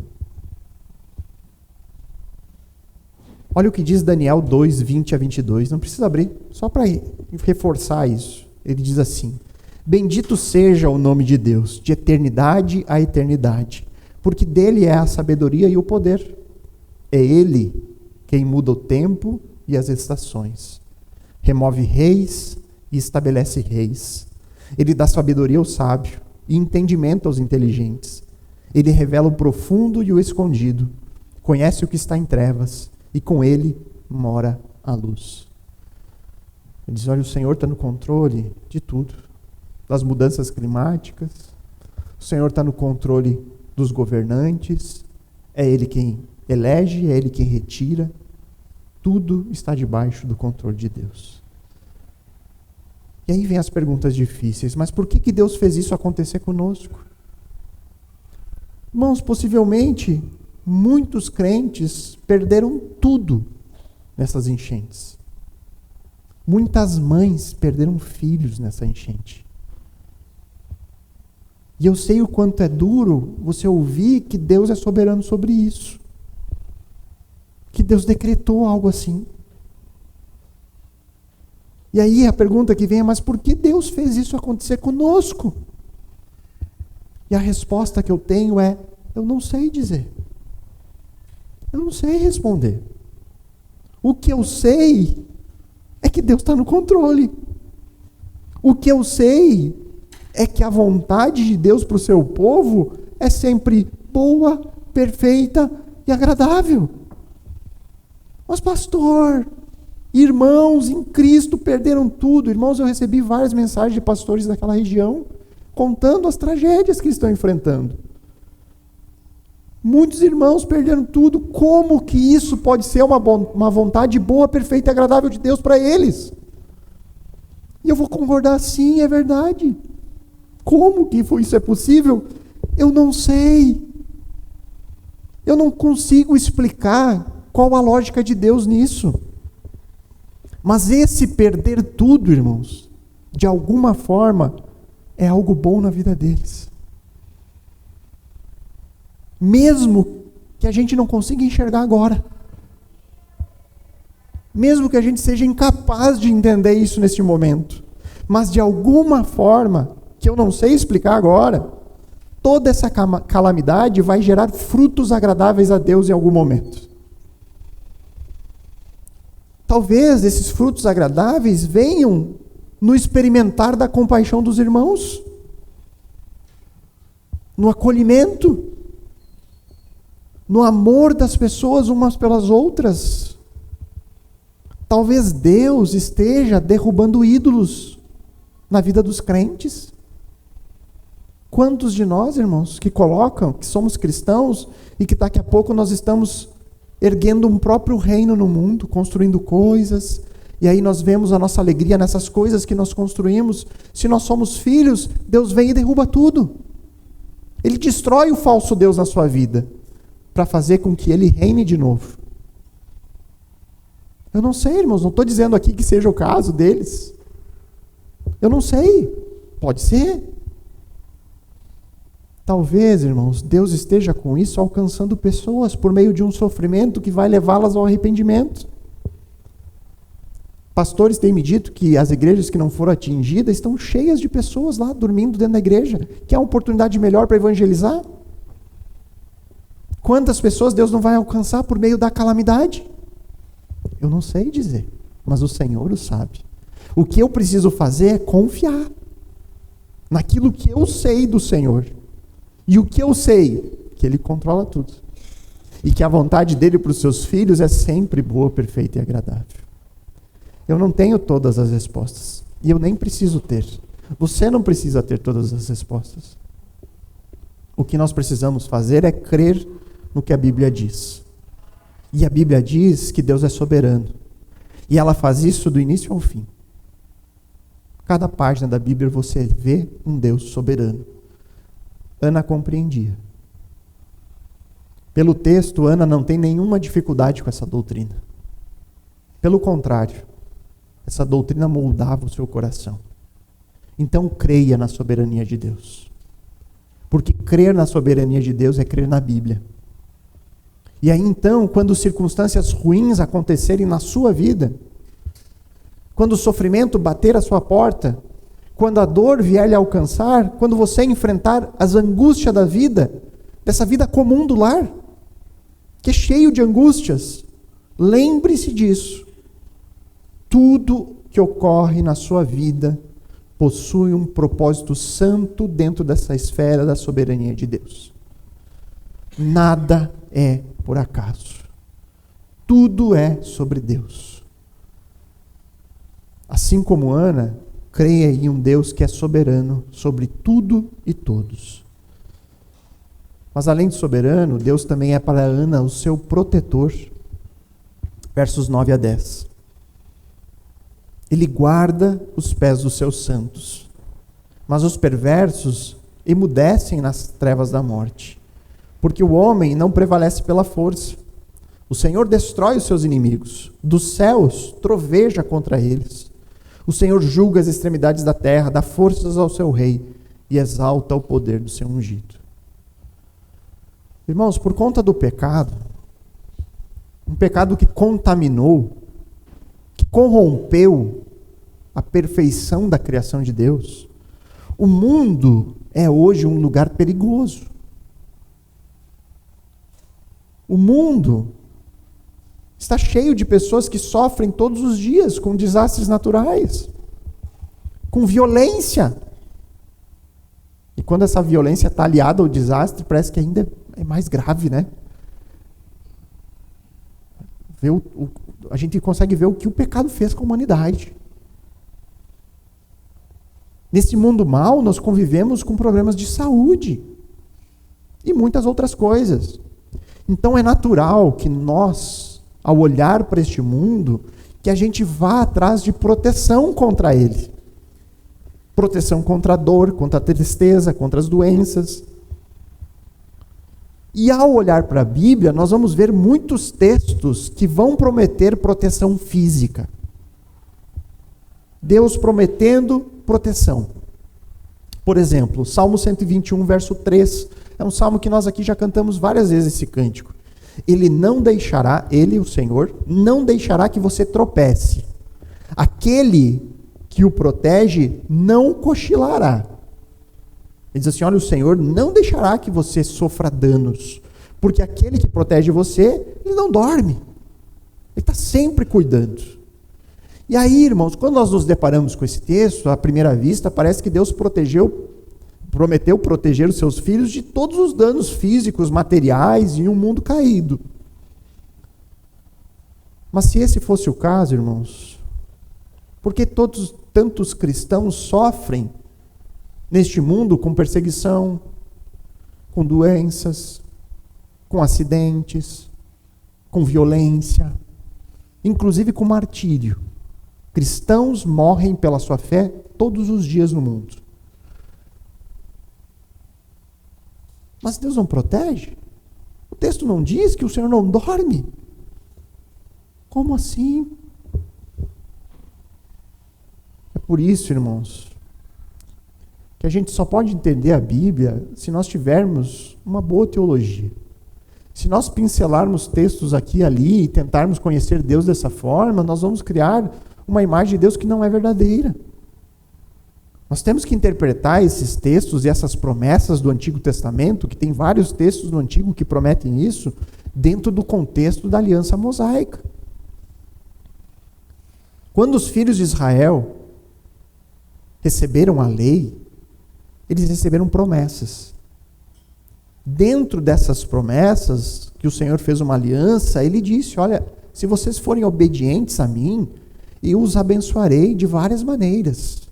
Olha o que diz Daniel 2, 20 a 22. Não precisa abrir, só para reforçar isso. Ele diz assim: bendito seja o nome de Deus, de eternidade a eternidade, porque dele é a sabedoria e o poder. É ele quem muda o tempo e as estações. Remove reis e estabelece reis. Ele dá sabedoria ao sábio e entendimento aos inteligentes. Ele revela o profundo e o escondido. Conhece o que está em trevas e com ele mora a luz. Ele diz, olha, o Senhor está no controle de tudo. Das mudanças climáticas. O Senhor está no controle dos governantes. É Ele quem elege, é Ele quem retira. Tudo está debaixo do controle de Deus. E aí vem as perguntas difíceis. Mas por que Deus fez isso acontecer conosco? Irmãos, possivelmente muitos crentes perderam tudo nessas enchentes. Muitas mães perderam filhos nessa enchente. E eu sei o quanto é duro você ouvir que Deus é soberano sobre isso. Que Deus decretou algo assim. E aí a pergunta que vem é, mas por que Deus fez isso acontecer conosco? E a resposta que eu tenho é, eu não sei dizer. Eu não sei responder. O que eu sei é que Deus está no controle. O que eu sei é que a vontade de Deus para o seu povo é sempre boa, perfeita e agradável. Mas pastor, irmãos em Cristo perderam tudo. Irmãos, eu recebi várias mensagens de pastores daquela região contando as tragédias que estão enfrentando. Muitos irmãos perderam tudo. Como que isso pode ser uma vontade boa, perfeita e agradável de Deus para eles? E eu vou concordar, sim, é verdade. Como que isso é possível? Eu não sei. Eu não consigo explicar qual a lógica de Deus nisso. Mas esse perder tudo, irmãos, de alguma forma, é algo bom na vida deles. Mesmo que a gente não consiga enxergar agora. Mesmo que a gente seja incapaz de entender isso neste momento. Mas de alguma forma, que eu não sei explicar agora, toda essa calamidade vai gerar frutos agradáveis a Deus em algum momento. Talvez esses frutos agradáveis venham no experimentar da compaixão dos irmãos, no acolhimento, no amor das pessoas umas pelas outras. Talvez Deus esteja derrubando ídolos na vida dos crentes. Quantos de nós, irmãos, que somos cristãos e que daqui a pouco nós estamos erguendo um próprio reino no mundo, construindo coisas, e aí nós vemos a nossa alegria nessas coisas que nós construímos. Se nós somos filhos, Deus vem e derruba tudo. Ele destrói o falso Deus na sua vida, para fazer com que ele reine de novo. Eu não sei, irmãos, não estou dizendo aqui que seja o caso deles. Eu não sei, pode ser. Talvez, irmãos, Deus esteja com isso alcançando pessoas por meio de um sofrimento que vai levá-las ao arrependimento. Pastores têm me dito que as igrejas que não foram atingidas estão cheias de pessoas lá dormindo dentro da igreja. Que é uma oportunidade melhor para evangelizar? Quantas pessoas Deus não vai alcançar por meio da calamidade? Eu não sei dizer, mas o Senhor o sabe. O que eu preciso fazer é confiar naquilo que eu sei do Senhor. E o que eu sei? Que Ele controla tudo. E que a vontade dEle para os seus filhos é sempre boa, perfeita e agradável. Eu não tenho todas as respostas. E eu nem preciso ter. Você não precisa ter todas as respostas. O que nós precisamos fazer é crer no que a Bíblia diz. E a Bíblia diz que Deus é soberano. E ela faz isso do início ao fim. Cada página da Bíblia você vê um Deus soberano. Ana compreendia. Pelo texto, Ana não tem nenhuma dificuldade com essa doutrina. Pelo contrário, essa doutrina moldava o seu coração. Então creia na soberania de Deus. Porque crer na soberania de Deus é crer na Bíblia. E aí então, quando circunstâncias ruins acontecerem na sua vida, quando o sofrimento bater à sua porta, quando a dor vier lhe alcançar, quando você enfrentar as angústias da vida, dessa vida comum do lar, que é cheio de angústias, lembre-se disso. Tudo que ocorre na sua vida possui um propósito santo dentro dessa esfera da soberania de Deus. Nada é por acaso. Tudo é sobre Deus. Assim como Ana, creia em um Deus que é soberano sobre tudo e todos. Mas além de soberano, Deus também é para Ana o seu protetor. Versos 9 a 10. Ele guarda os pés dos seus santos, mas os perversos emudecem nas trevas da morte. Porque o homem não prevalece pela força. O Senhor destrói os seus inimigos. Dos céus troveja contra eles. O Senhor julga as extremidades da terra, dá forças ao seu rei e exalta o poder do seu ungido. Irmãos, por conta do pecado, um pecado que contaminou, que corrompeu a perfeição da criação de Deus, o mundo é hoje um lugar perigoso. O mundo está cheio de pessoas que sofrem todos os dias com desastres naturais, com violência. E quando essa violência está aliada ao desastre, parece que ainda é mais grave, né? A gente consegue ver o que o pecado fez com a humanidade. Nesse mundo mal, nós convivemos com problemas de saúde e muitas outras coisas. Então é natural que nós, ao olhar para este mundo, que a gente vá atrás de proteção contra ele. Proteção contra a dor, contra a tristeza, contra as doenças. E ao olhar para a Bíblia, nós vamos ver muitos textos que vão prometer proteção física. Deus prometendo proteção. Por exemplo, Salmo 121, verso 3, é um salmo que nós aqui já cantamos várias vezes esse cântico. Ele, o Senhor, não deixará que você tropece. Aquele que o protege não cochilará. Ele diz assim, olha, o Senhor não deixará que você sofra danos, porque aquele que protege você, ele não dorme. Ele está sempre cuidando. E aí, irmãos, quando nós nos deparamos com esse texto, à primeira vista, parece que Deus prometeu proteger os seus filhos de todos os danos físicos, materiais e um mundo caído. Mas se esse fosse o caso, irmãos, por que tantos cristãos sofrem neste mundo com perseguição, com doenças, com acidentes, com violência, inclusive com martírio? Cristãos morrem pela sua fé todos os dias no mundo. Mas Deus não protege? O texto não diz que o Senhor não dorme? Como assim? É por isso, irmãos, que a gente só pode entender a Bíblia se nós tivermos uma boa teologia. Se nós pincelarmos textos aqui e ali e tentarmos conhecer Deus dessa forma, nós vamos criar uma imagem de Deus que não é verdadeira. Nós temos que interpretar esses textos e essas promessas do Antigo Testamento, que tem vários textos no Antigo que prometem isso, dentro do contexto da aliança mosaica. Quando os filhos de Israel receberam a lei, eles receberam promessas. Dentro dessas promessas, que o Senhor fez uma aliança, ele disse, olha, se vocês forem obedientes a mim, eu os abençoarei de várias maneiras.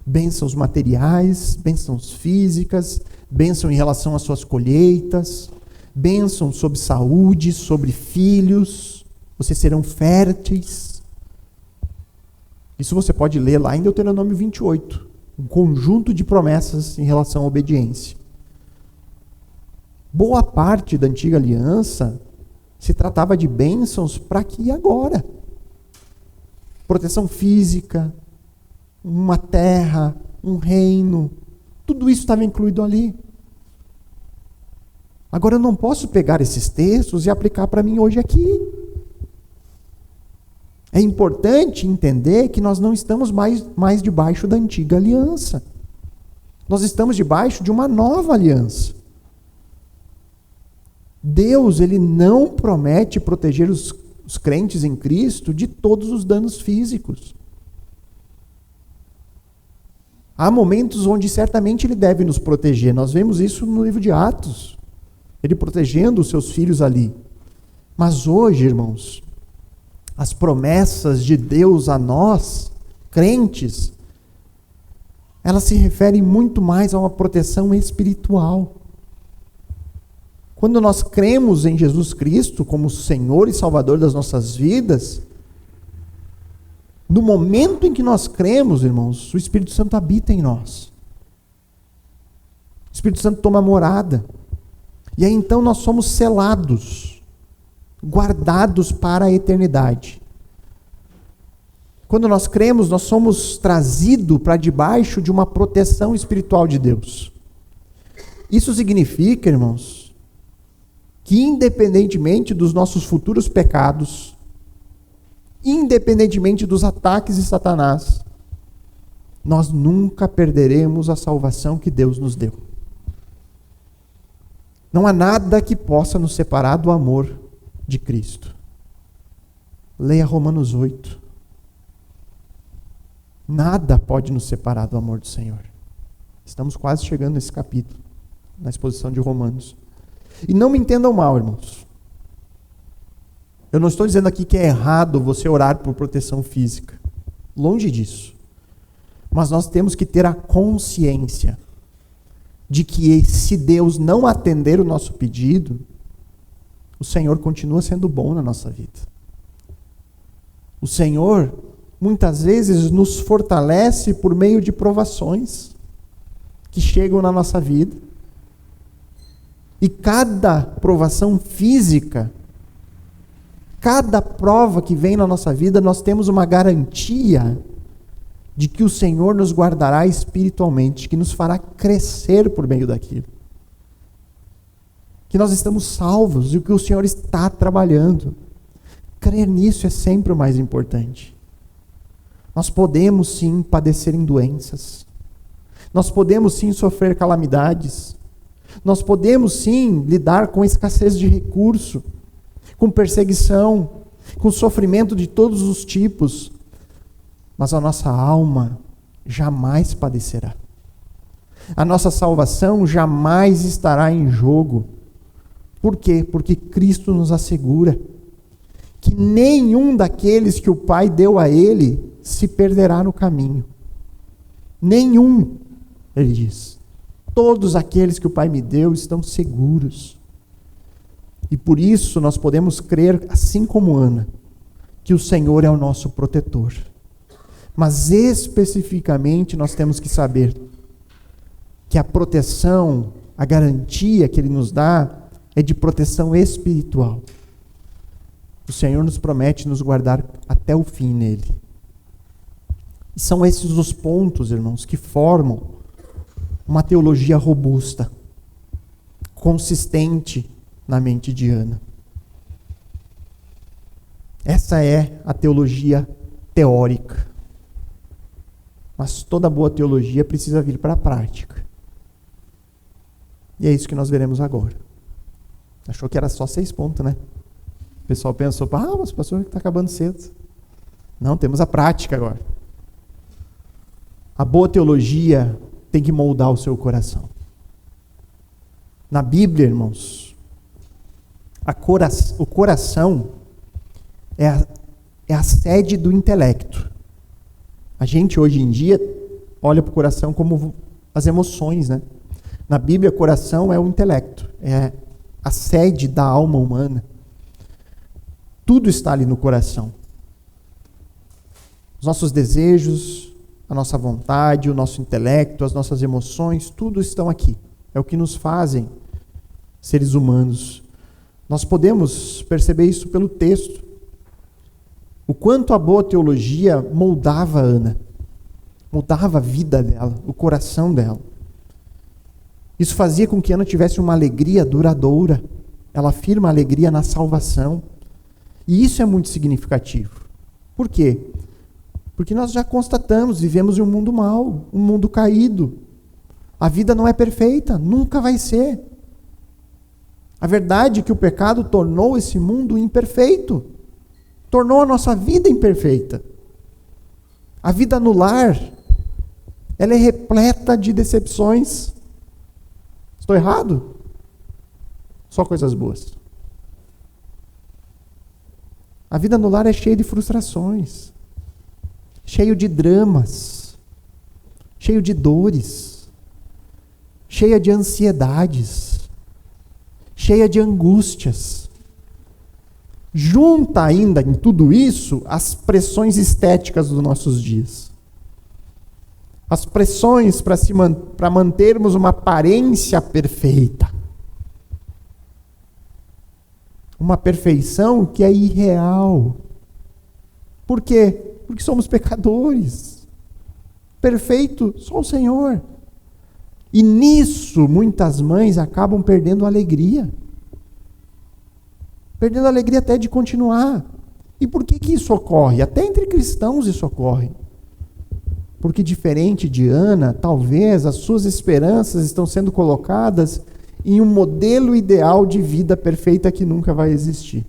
Bênçãos materiais, bênçãos físicas, bênção em relação às suas colheitas, bênção sobre saúde, sobre filhos, vocês serão férteis. Isso você pode ler lá em Deuteronômio 28, um conjunto de promessas em relação à obediência. Boa parte da antiga aliança se tratava de bênçãos para aqui e agora. Proteção física, uma terra, um reino, tudo isso estava incluído ali. Agora eu não posso pegar esses textos e aplicar para mim hoje aqui. É importante entender que nós não estamos mais debaixo da antiga aliança. Nós estamos debaixo de uma nova aliança. Deus, ele não promete proteger os crentes em Cristo de todos os danos físicos. Há momentos onde certamente ele deve nos proteger. Nós vemos isso no livro de Atos. Ele protegendo os seus filhos ali. Mas hoje, irmãos, as promessas de Deus a nós, crentes, elas se referem muito mais a uma proteção espiritual. Quando nós cremos em Jesus Cristo como Senhor e Salvador das nossas vidas, no momento em que nós cremos, irmãos, o Espírito Santo habita em nós. O Espírito Santo toma morada. E aí então nós somos selados, guardados para a eternidade. Quando nós cremos, nós somos trazidos para debaixo de uma proteção espiritual de Deus. Isso significa, irmãos, que independentemente dos nossos futuros pecados, independentemente dos ataques de Satanás, nós nunca perderemos a salvação que Deus nos deu. Não há nada que possa nos separar do amor de Cristo. Leia Romanos 8. Nada pode nos separar do amor do Senhor. Estamos quase chegando nesse capítulo, na exposição de Romanos. E não me entendam mal, irmãos. Eu não estou dizendo aqui que é errado você orar por proteção física. Longe disso. Mas nós temos que ter a consciência de que se Deus não atender o nosso pedido, o Senhor continua sendo bom na nossa vida. O Senhor, muitas vezes, nos fortalece por meio de provações que chegam na nossa vida. E cada provação física, cada prova que vem na nossa vida, nós temos uma garantia de que o Senhor nos guardará espiritualmente, que nos fará crescer por meio daquilo. Que nós estamos salvos e que o Senhor está trabalhando. Crer nisso é sempre o mais importante. Nós podemos sim padecer em doenças. Nós podemos sim sofrer calamidades. Nós podemos sim lidar com escassez de recurso, com perseguição, com sofrimento de todos os tipos. Mas a nossa alma jamais padecerá. A nossa salvação jamais estará em jogo. Por quê? Porque Cristo nos assegura que nenhum daqueles que o Pai deu a Ele se perderá no caminho. Nenhum, Ele diz. Todos aqueles que o Pai me deu estão seguros. E por isso nós podemos crer, assim como Ana, que o Senhor é o nosso protetor. Mas especificamente nós temos que saber que a proteção, a garantia que Ele nos dá é de proteção espiritual. O Senhor nos promete nos guardar até o fim nele. E são esses os pontos, irmãos, que formam uma teologia robusta, consistente na mente de Ana. Essa é a teologia teórica. Mas toda boa teologia precisa vir para a prática. E é isso que nós veremos agora. Achou que era só 6 pontos, né? O pessoal pensou, mas o pastor está acabando cedo. Não, temos a prática agora. A boa teologia tem que moldar o seu coração. Na Bíblia, irmãos, o coração é a sede do intelecto. A gente, hoje em dia, olha para o coração como as emoções, né? Na Bíblia, coração é o intelecto, é a sede da alma humana. Tudo está ali no coração. Os nossos desejos, a nossa vontade, o nosso intelecto, as nossas emoções, tudo estão aqui. É o que nos fazem seres humanos. Nós podemos perceber isso pelo texto. O quanto a boa teologia moldava Ana, moldava a vida dela, o coração dela. Isso fazia com que Ana tivesse uma alegria duradoura. Ela afirma a alegria na salvação. E isso é muito significativo. Por quê? Porque nós já constatamos, vivemos em um mundo mau, um mundo caído. A vida não é perfeita, nunca vai ser. A verdade é que o pecado tornou esse mundo imperfeito. Tornou a nossa vida imperfeita. A vida no lar, ela é repleta de decepções. Estou errado? Só coisas boas. A vida no lar é cheia de frustrações, cheio de dramas, cheio de dores, cheia de ansiedades, cheia de angústias. Junta ainda em tudo isso as pressões estéticas dos nossos dias. As pressões para mantermos uma aparência perfeita. Uma perfeição que é irreal. Por quê? Porque somos pecadores. Perfeito só o Senhor. E nisso muitas mães acabam perdendo a alegria. Perdendo a alegria até de continuar. E por que isso ocorre? Até entre cristãos isso ocorre. Porque diferente de Ana, talvez as suas esperanças estão sendo colocadas em um modelo ideal de vida perfeita que nunca vai existir.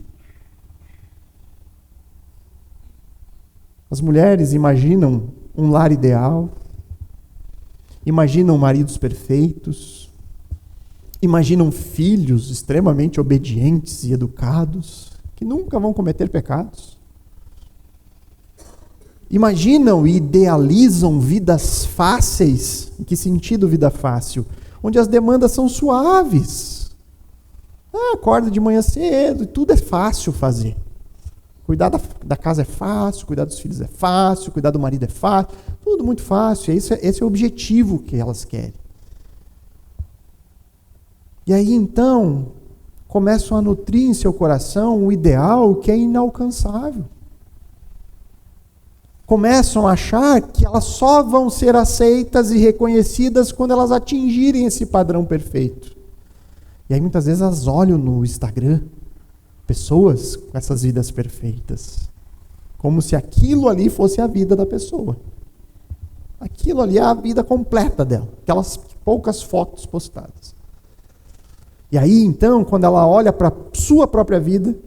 As mulheres imaginam um lar ideal, imaginam maridos perfeitos, imaginam filhos extremamente obedientes e educados, que nunca vão cometer pecados. Imaginam e idealizam vidas fáceis. Em que sentido vida fácil? Onde as demandas são suaves. Acorda de manhã cedo e tudo é fácil fazer. Cuidar da casa é fácil, cuidar dos filhos é fácil, cuidar do marido é fácil, tudo muito fácil. Esse é o objetivo que elas querem. E aí então, começam a nutrir em seu coração um ideal que é inalcançável. Começam a achar que elas só vão ser aceitas e reconhecidas quando elas atingirem esse padrão perfeito. E aí muitas vezes elas olham no Instagram pessoas com essas vidas perfeitas, como se aquilo ali fosse a vida da pessoa. Aquilo ali é a vida completa dela, aquelas poucas fotos postadas. E aí então, quando ela olha para a sua própria vida,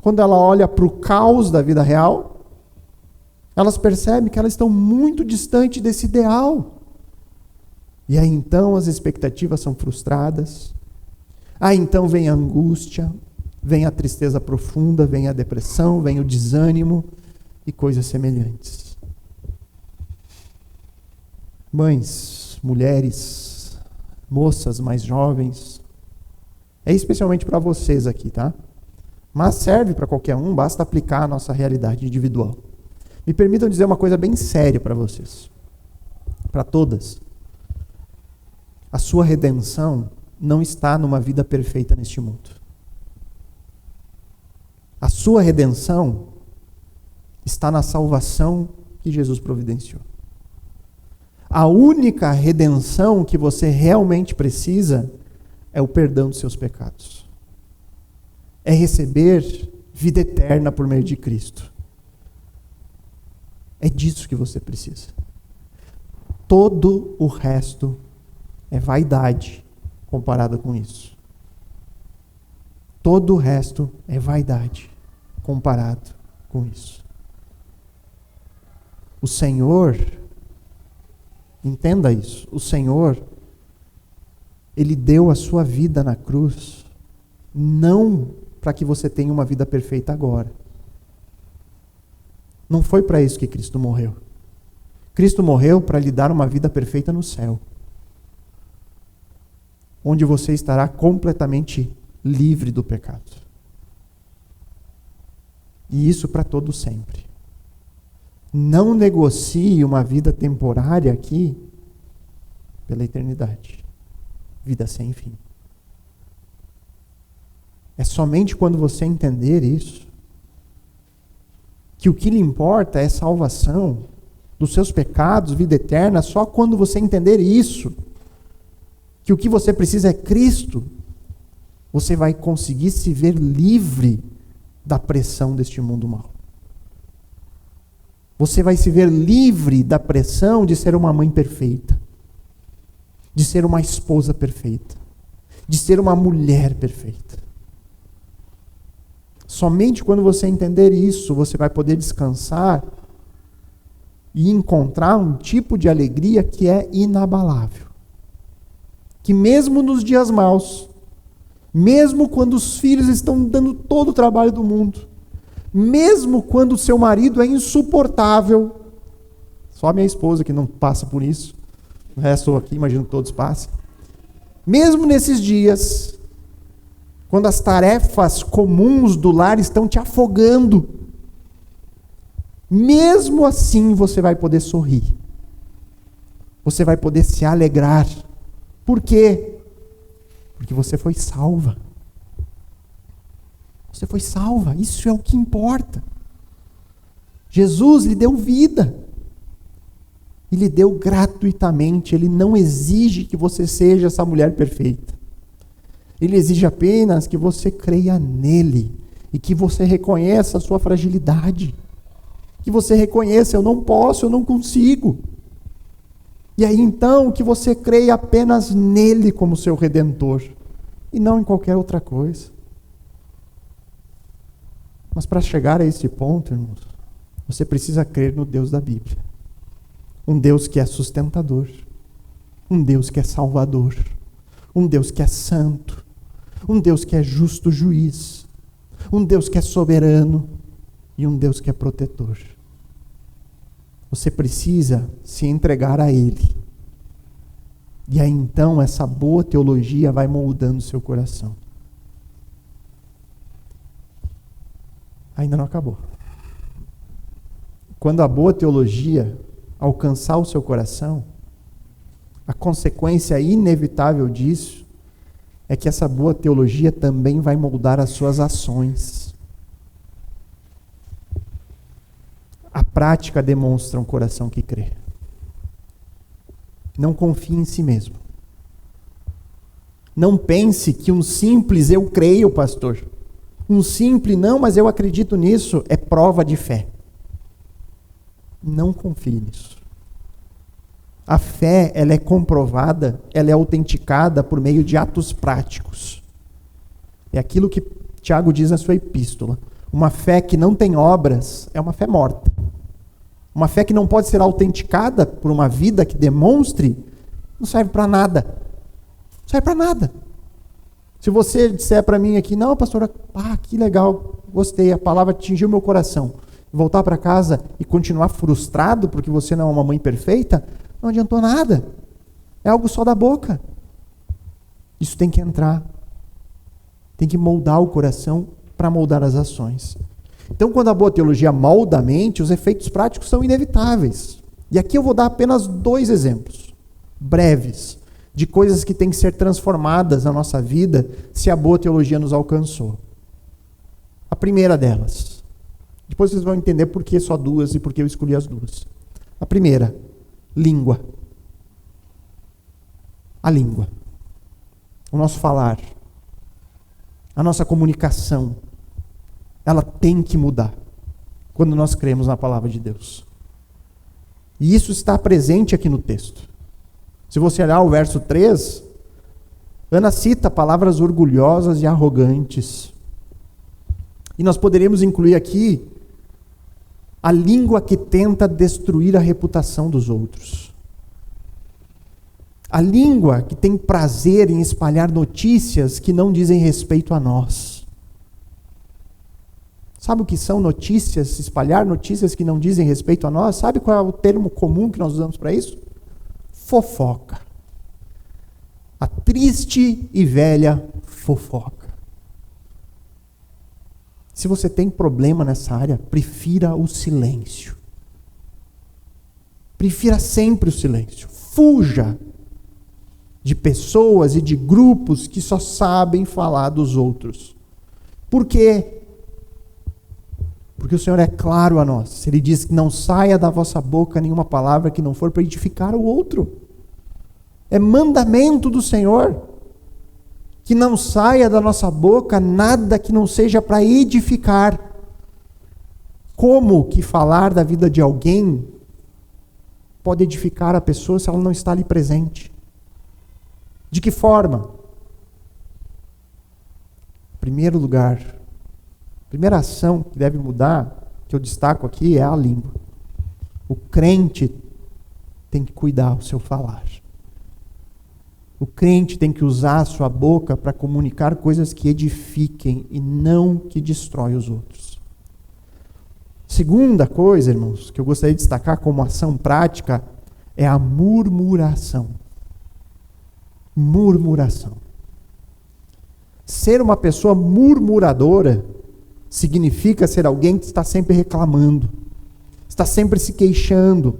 quando ela olha para o caos da vida real, elas percebem que elas estão muito distante desse ideal. E aí então as expectativas são frustradas. Aí então vem a angústia, vem a tristeza profunda, vem a depressão, vem o desânimo e coisas semelhantes. Mães, mulheres, moças mais jovens, é especialmente para vocês aqui, tá? Mas serve para qualquer um, basta aplicar a nossa realidade individual. Me permitam dizer uma coisa bem séria para vocês, para todas. A sua redenção não está numa vida perfeita neste mundo. A sua redenção está na salvação que Jesus providenciou. A única redenção que você realmente precisa é o perdão dos seus pecados. É receber vida eterna por meio de Cristo. É disso que você precisa. Todo o resto é vaidade comparado com isso. Todo o resto é vaidade comparado com isso. O Senhor, entenda isso, o Senhor, Ele deu a sua vida na cruz, não para que você tenha uma vida perfeita agora. Não foi para isso que Cristo morreu. Cristo morreu para lhe dar uma vida perfeita no céu, onde você estará completamente livre do pecado. E isso para todo sempre. Não negocie uma vida temporária aqui pela eternidade. Vida sem fim. É somente quando você entender isso, que o que lhe importa é salvação dos seus pecados, vida eterna, só quando você entender isso, que o que você precisa é Cristo, você vai conseguir se ver livre da pressão deste mundo mau. Você vai se ver livre da pressão de ser uma mãe perfeita, de ser uma esposa perfeita, de ser uma mulher perfeita. Somente quando você entender isso, você vai poder descansar e encontrar um tipo de alegria que é inabalável. Que mesmo nos dias maus, mesmo quando os filhos estão dando todo o trabalho do mundo, mesmo quando o seu marido é insuportável, só a minha esposa que não passa por isso, o resto eu aqui, imagino que todos passem. Mesmo nesses dias, quando as tarefas comuns do lar estão te afogando, mesmo assim você vai poder sorrir. Você vai poder se alegrar. Por quê? Porque você foi salva. Você foi salva. Isso é o que importa. Jesus lhe deu vida. E lhe deu gratuitamente. Ele não exige que você seja essa mulher perfeita. Ele exige apenas que você creia nele e que você reconheça a sua fragilidade. Que você reconheça, eu não posso, eu não consigo. E aí então que você creia apenas nele como seu Redentor, e não em qualquer outra coisa. Mas para chegar a esse ponto, irmãos, você precisa crer no Deus da Bíblia. Um Deus que é sustentador, um Deus que é salvador, um Deus que é santo, um Deus que é justo juiz, um Deus que é soberano e um Deus que é protetor. Você precisa se entregar a Ele. E aí então essa boa teologia vai moldando o seu coração. Ainda não acabou. Quando a boa teologia alcançar o seu coração, a consequência inevitável disso é que essa boa teologia também vai moldar as suas ações. A prática demonstra um coração que crê. Não confie em si mesmo. Não pense que um simples "eu creio, pastor", um simples "não, mas eu acredito nisso", é prova de fé. Não confie nisso. A fé, ela é comprovada, ela é autenticada por meio de atos práticos. É aquilo que Tiago diz na sua epístola. Uma fé que não tem obras é uma fé morta. Uma fé que não pode ser autenticada por uma vida que demonstre, não serve para nada. Não serve para nada. Se você disser para mim aqui, não, pastora, que legal, gostei, a palavra atingiu meu coração. Voltar para casa e continuar frustrado porque você não é uma mãe perfeita, não adiantou nada. É algo só da boca. Isso tem que entrar. Tem que moldar o coração para moldar as ações. Então, quando a boa teologia molda a mente, os efeitos práticos são inevitáveis. E aqui eu vou dar apenas 2 exemplos, breves, de coisas que têm que ser transformadas na nossa vida se a boa teologia nos alcançou. A primeira delas. Depois vocês vão entender por que só 2 e por que eu escolhi as 2. A primeira, língua. A língua. O nosso falar. A nossa comunicação. Ela tem que mudar quando nós cremos na palavra de Deus. E isso está presente aqui no texto. Se você olhar o verso 3, Ana cita palavras orgulhosas e arrogantes. E nós poderíamos incluir aqui a língua que tenta destruir a reputação dos outros. A língua que tem prazer em espalhar notícias que não dizem respeito a nós. Sabe o que são notícias? Espalhar notícias que não dizem respeito a nós? Sabe qual é o termo comum que nós usamos para isso? Fofoca. A triste e velha fofoca. Se você tem problema nessa área, prefira o silêncio. Prefira sempre o silêncio. Fuja de pessoas e de grupos que só sabem falar dos outros. Por quê? Porque o Senhor é claro a nós. Ele diz que não saia da vossa boca nenhuma palavra que não for para edificar o outro. É mandamento do Senhor. Que não saia da nossa boca nada que não seja para edificar. Como que falar da vida de alguém pode edificar a pessoa se ela não está ali presente? De que forma? Em primeiro lugar, a primeira ação que deve mudar, que eu destaco aqui, é a língua. O crente tem que cuidar do seu falar. O crente tem que usar a sua boca para comunicar coisas que edifiquem e não que destroem os outros. Segunda coisa, irmãos, que eu gostaria de destacar como ação prática é a murmuração. Murmuração. Ser uma pessoa murmuradora significa ser alguém que está sempre reclamando, está sempre se queixando,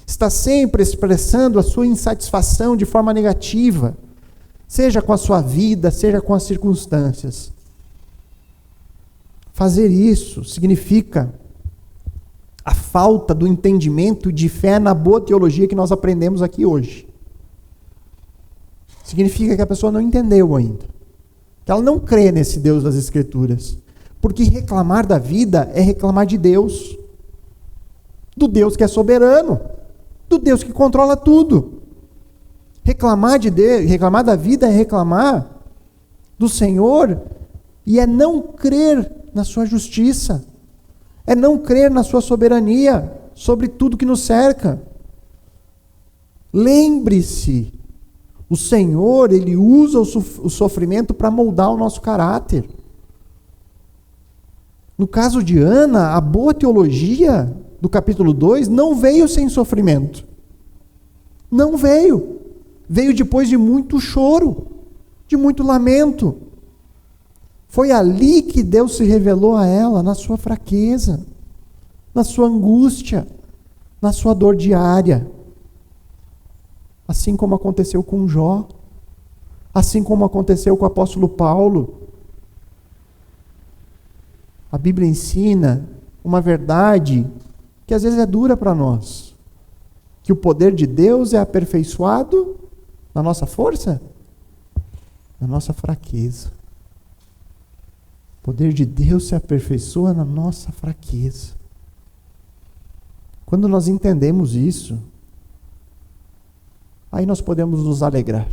está sempre expressando a sua insatisfação de forma negativa, seja com a sua vida, seja com as circunstâncias. Fazer isso significa a falta do entendimento de fé na boa teologia que nós aprendemos aqui hoje. Significa que a pessoa não entendeu ainda, que ela não crê nesse Deus das Escrituras. Porque reclamar da vida é reclamar de Deus. Do Deus que é soberano. Do Deus que controla tudo. Reclamar de Deus, reclamar da vida é reclamar do Senhor e é não crer na sua justiça, é não crer na sua soberania sobre tudo que nos cerca. Lembre-se, o Senhor, Ele usa o sofrimento para moldar o nosso caráter. No caso de Ana, a boa teologia do capítulo 2 não veio sem sofrimento. Não veio. Veio depois de muito choro, de muito lamento. Foi ali que Deus se revelou a ela, na sua fraqueza, na sua angústia, na sua dor diária. Assim como aconteceu com Jó, assim como aconteceu com o apóstolo Paulo. A Bíblia ensina uma verdade que às vezes é dura para nós, que o poder de Deus é aperfeiçoado na nossa força, na nossa fraqueza. O poder de Deus se aperfeiçoa na nossa fraqueza. Quando nós entendemos isso, aí nós podemos nos alegrar.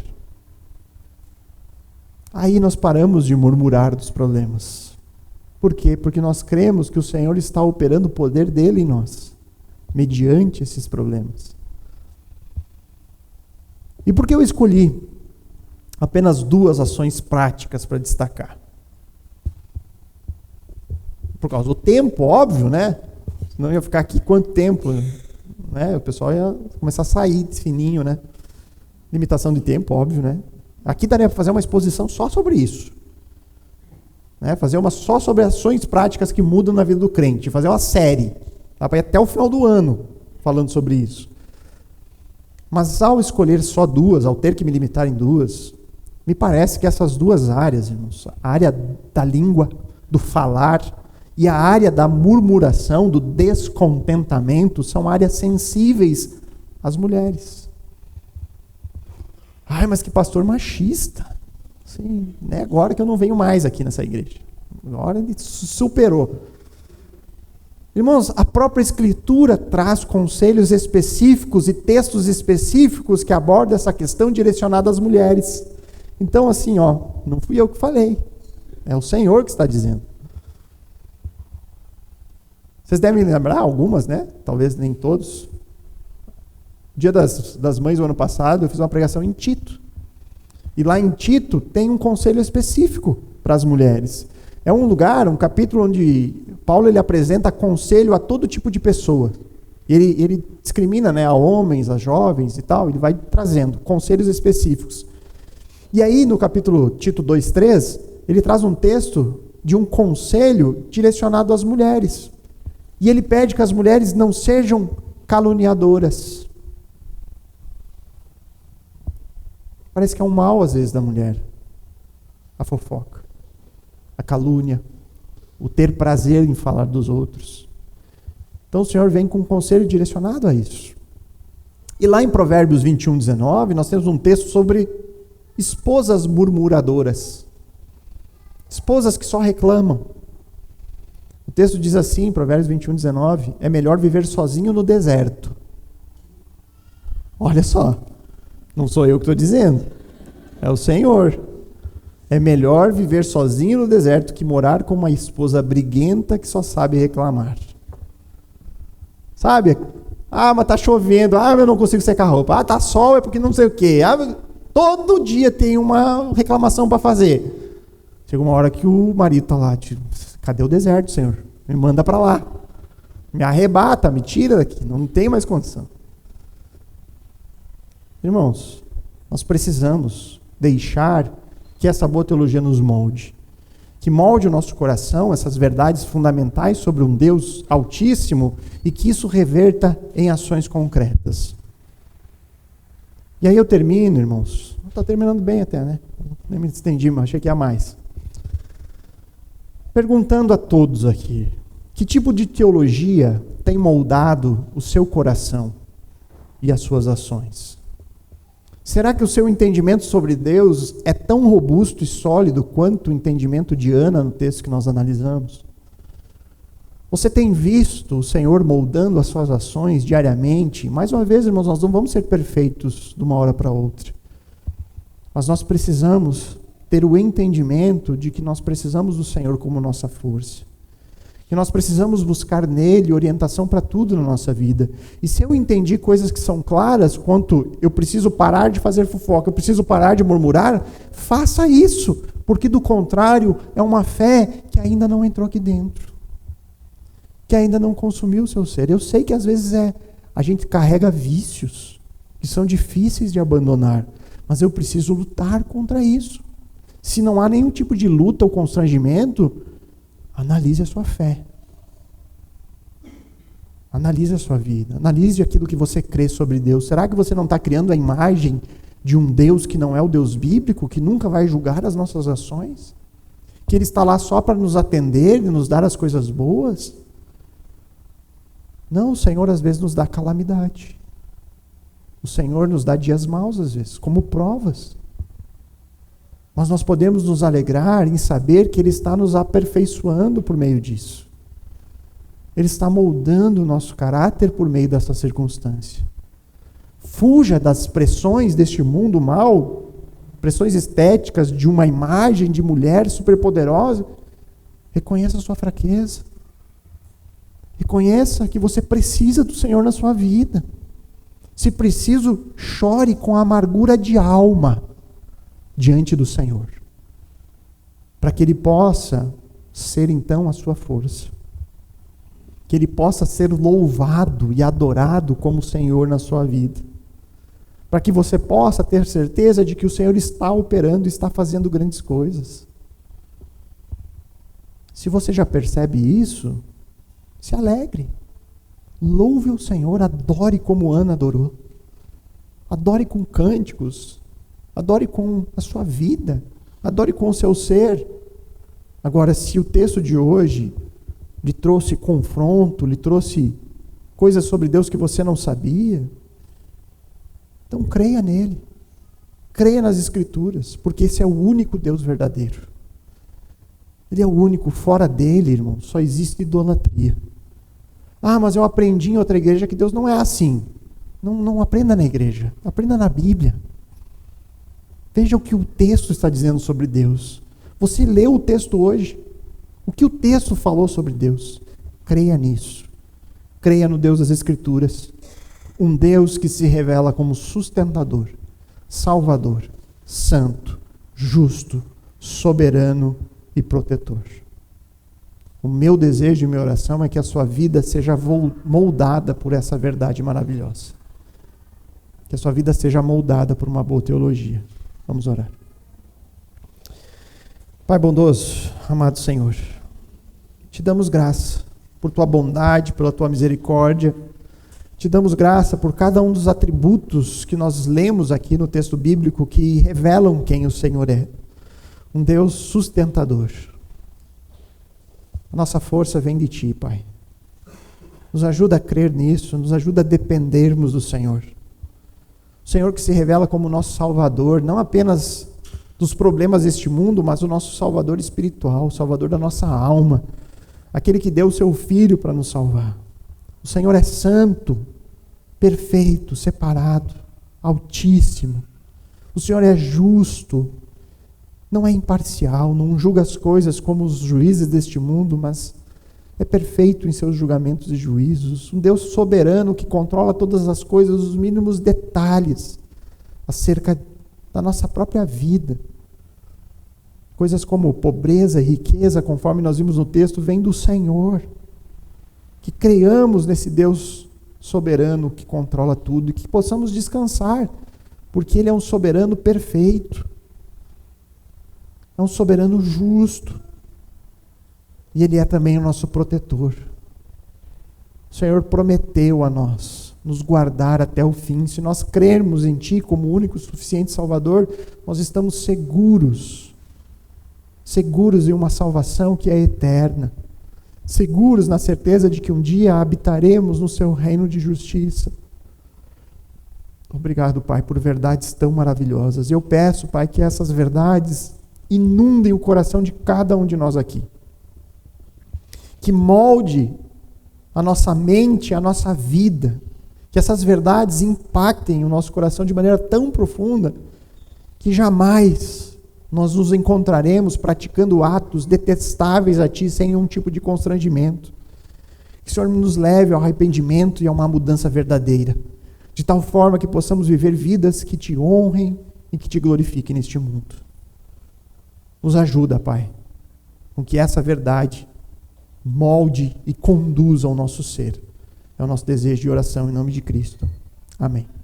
Aí nós paramos de murmurar dos problemas. Por quê? Porque nós cremos que o Senhor está operando o poder dele em nós, mediante esses problemas. E por que eu escolhi apenas 2 ações práticas para destacar? Por causa do tempo, óbvio, né? Senão ia ficar aqui quanto tempo, né? O pessoal ia começar a sair de fininho, né? Limitação de tempo, óbvio, né? Aqui daria para fazer uma exposição só sobre isso. Né? Fazer uma só sobre ações práticas que mudam na vida do crente. Fazer uma série. Dá para ir até o final do ano falando sobre isso. Mas ao escolher só 2, ao ter que me limitar em 2, me parece que essas 2 áreas, irmãos, a área da língua, do falar, e a área da murmuração, do descontentamento, são áreas sensíveis às mulheres. Ai, mas que pastor machista. Sim, né? Agora que eu não venho mais aqui nessa igreja. Agora ele superou. Irmãos, a própria Escritura traz conselhos específicos e textos específicos que abordam essa questão direcionada às mulheres. Então, assim, não fui eu que falei. É o Senhor que está dizendo. Vocês devem lembrar algumas, né? Talvez nem todos. Dia das Mães do ano passado, eu fiz uma pregação em Tito. E lá em Tito tem um conselho específico para as mulheres. É um lugar, um capítulo onde Paulo ele apresenta conselho a todo tipo de pessoa. Ele discrimina, né, a homens, a jovens e tal, ele vai trazendo conselhos específicos. E aí no capítulo Tito 2:3, ele traz um texto de um conselho direcionado às mulheres. E ele pede que as mulheres não sejam caluniadoras. Parece que é um mal, às vezes, da mulher. A fofoca, a calúnia, o ter prazer em falar dos outros. Então o Senhor vem com um conselho direcionado a isso. E lá em Provérbios 21:19, nós temos um texto sobre esposas murmuradoras. Esposas que só reclamam. O texto diz assim, em Provérbios 21:19, é melhor viver sozinho no deserto. Olha só. Não sou eu que estou dizendo, é o Senhor. É melhor viver sozinho no deserto que morar com uma esposa briguenta que só sabe reclamar. Sabe? Mas tá chovendo. Eu não consigo secar a roupa. Tá sol, é porque não sei o quê. Todo dia tem uma reclamação para fazer. Chega uma hora que o marido tá lá, tipo, cadê o deserto, Senhor? Me manda para lá. Me arrebata, me tira daqui. Não tem mais condição. Irmãos, nós precisamos deixar que essa boa teologia nos molde. Que molde o nosso coração, essas verdades fundamentais sobre um Deus altíssimo e que isso reverta em ações concretas. E aí eu termino, irmãos. Está terminando bem até, né? Nem me estendi, mas achei que ia mais. Perguntando a todos aqui, que tipo de teologia tem moldado o seu coração e as suas ações? Será que o seu entendimento sobre Deus é tão robusto e sólido quanto o entendimento de Ana no texto que nós analisamos? Você tem visto o Senhor moldando as suas ações diariamente? Mais uma vez, irmãos, nós não vamos ser perfeitos de uma hora para outra. Mas nós precisamos ter o entendimento de que nós precisamos do Senhor como nossa força. Que nós precisamos buscar nele orientação para tudo na nossa vida. E se eu entendi coisas que são claras, quanto eu preciso parar de fazer fofoca, eu preciso parar de murmurar, faça isso, porque do contrário é uma fé que ainda não entrou aqui dentro, que ainda não consumiu o seu ser. Eu sei que às vezes a gente carrega vícios que são difíceis de abandonar, mas eu preciso lutar contra isso. Se não há nenhum tipo de luta ou constrangimento, analise a sua fé. Analise a sua vida. Analise aquilo que você crê sobre Deus. Será que você não está criando a imagem de um Deus que não é o Deus bíblico, que nunca vai julgar as nossas ações? Que Ele está lá só para nos atender e nos dar as coisas boas? Não, o Senhor às vezes nos dá calamidade. O Senhor nos dá dias maus às vezes, como provas. Mas nós podemos nos alegrar em saber que Ele está nos aperfeiçoando por meio disso. Ele está moldando o nosso caráter por meio dessa circunstância. Fuja das pressões deste mundo mal, pressões estéticas de uma imagem de mulher superpoderosa. Reconheça a sua fraqueza. Reconheça que você precisa do Senhor na sua vida. Se preciso, chore com amargura de alma diante do Senhor, para que Ele possa ser então a sua força, que Ele possa ser louvado e adorado como Senhor na sua vida, para que você possa ter certeza de que o Senhor está operando e está fazendo grandes coisas. Se você já percebe isso, se alegre, louve o Senhor, adore como Ana adorou, adore com cânticos, adore com a sua vida, adore com o seu ser. Agora, se o texto de hoje lhe trouxe confronto, lhe trouxe coisas sobre Deus que você não sabia, então creia nele, creia nas Escrituras, porque esse é o único Deus verdadeiro. Ele é o único, fora dele, irmão, só existe idolatria. Ah, mas eu aprendi em outra igreja que Deus não é assim. Não aprenda na igreja, aprenda na Bíblia. Veja o que o texto está dizendo sobre Deus. Você leu o texto hoje. O que o texto falou sobre Deus? Creia nisso. Creia no Deus das Escrituras. Um Deus que se revela como sustentador, salvador, santo, justo, soberano e protetor. O meu desejo e minha oração é que a sua vida seja moldada por essa verdade maravilhosa. Que a sua vida seja moldada por uma boa teologia. Vamos orar. Pai bondoso, amado Senhor, te damos graça por tua bondade, pela tua misericórdia. Te damos graça por cada um dos atributos que nós lemos aqui no texto bíblico que revelam quem o Senhor é. Um Deus sustentador. A nossa força vem de ti, Pai. Nos ajuda a crer nisso, nos ajuda a dependermos do Senhor. O Senhor que se revela como nosso Salvador, não apenas dos problemas deste mundo, mas o nosso Salvador espiritual, o Salvador da nossa alma, aquele que deu o seu Filho para nos salvar. O Senhor é santo, perfeito, separado, altíssimo. O Senhor é justo, não é imparcial, não julga as coisas como os juízes deste mundo, mas é perfeito em seus julgamentos e juízos. Um Deus soberano que controla todas as coisas, os mínimos detalhes acerca da nossa própria vida. Coisas como pobreza e riqueza, conforme nós vimos no texto, vêm do Senhor. Que creiamos nesse Deus soberano que controla tudo e que possamos descansar, porque Ele é um soberano perfeito. É um soberano justo. E Ele é também o nosso protetor. O Senhor prometeu a nós nos guardar até o fim. Se nós crermos em Ti como o único e suficiente Salvador, nós estamos seguros em uma salvação que é eterna, seguros na certeza de que um dia habitaremos no Seu reino de justiça. Obrigado, Pai, por verdades tão maravilhosas. Eu peço, Pai, que essas verdades inundem o coração de cada um de nós aqui. Que molde a nossa mente, a nossa vida. Que essas verdades impactem o nosso coração de maneira tão profunda que jamais nós nos encontraremos praticando atos detestáveis a Ti sem nenhum tipo de constrangimento. Que o Senhor nos leve ao arrependimento e a uma mudança verdadeira, de tal forma que possamos viver vidas que Te honrem e que Te glorifiquem neste mundo. Nos ajuda, Pai, com que essa verdade molde e conduza ao nosso ser. É o nosso desejo de oração em nome de Cristo. Amém.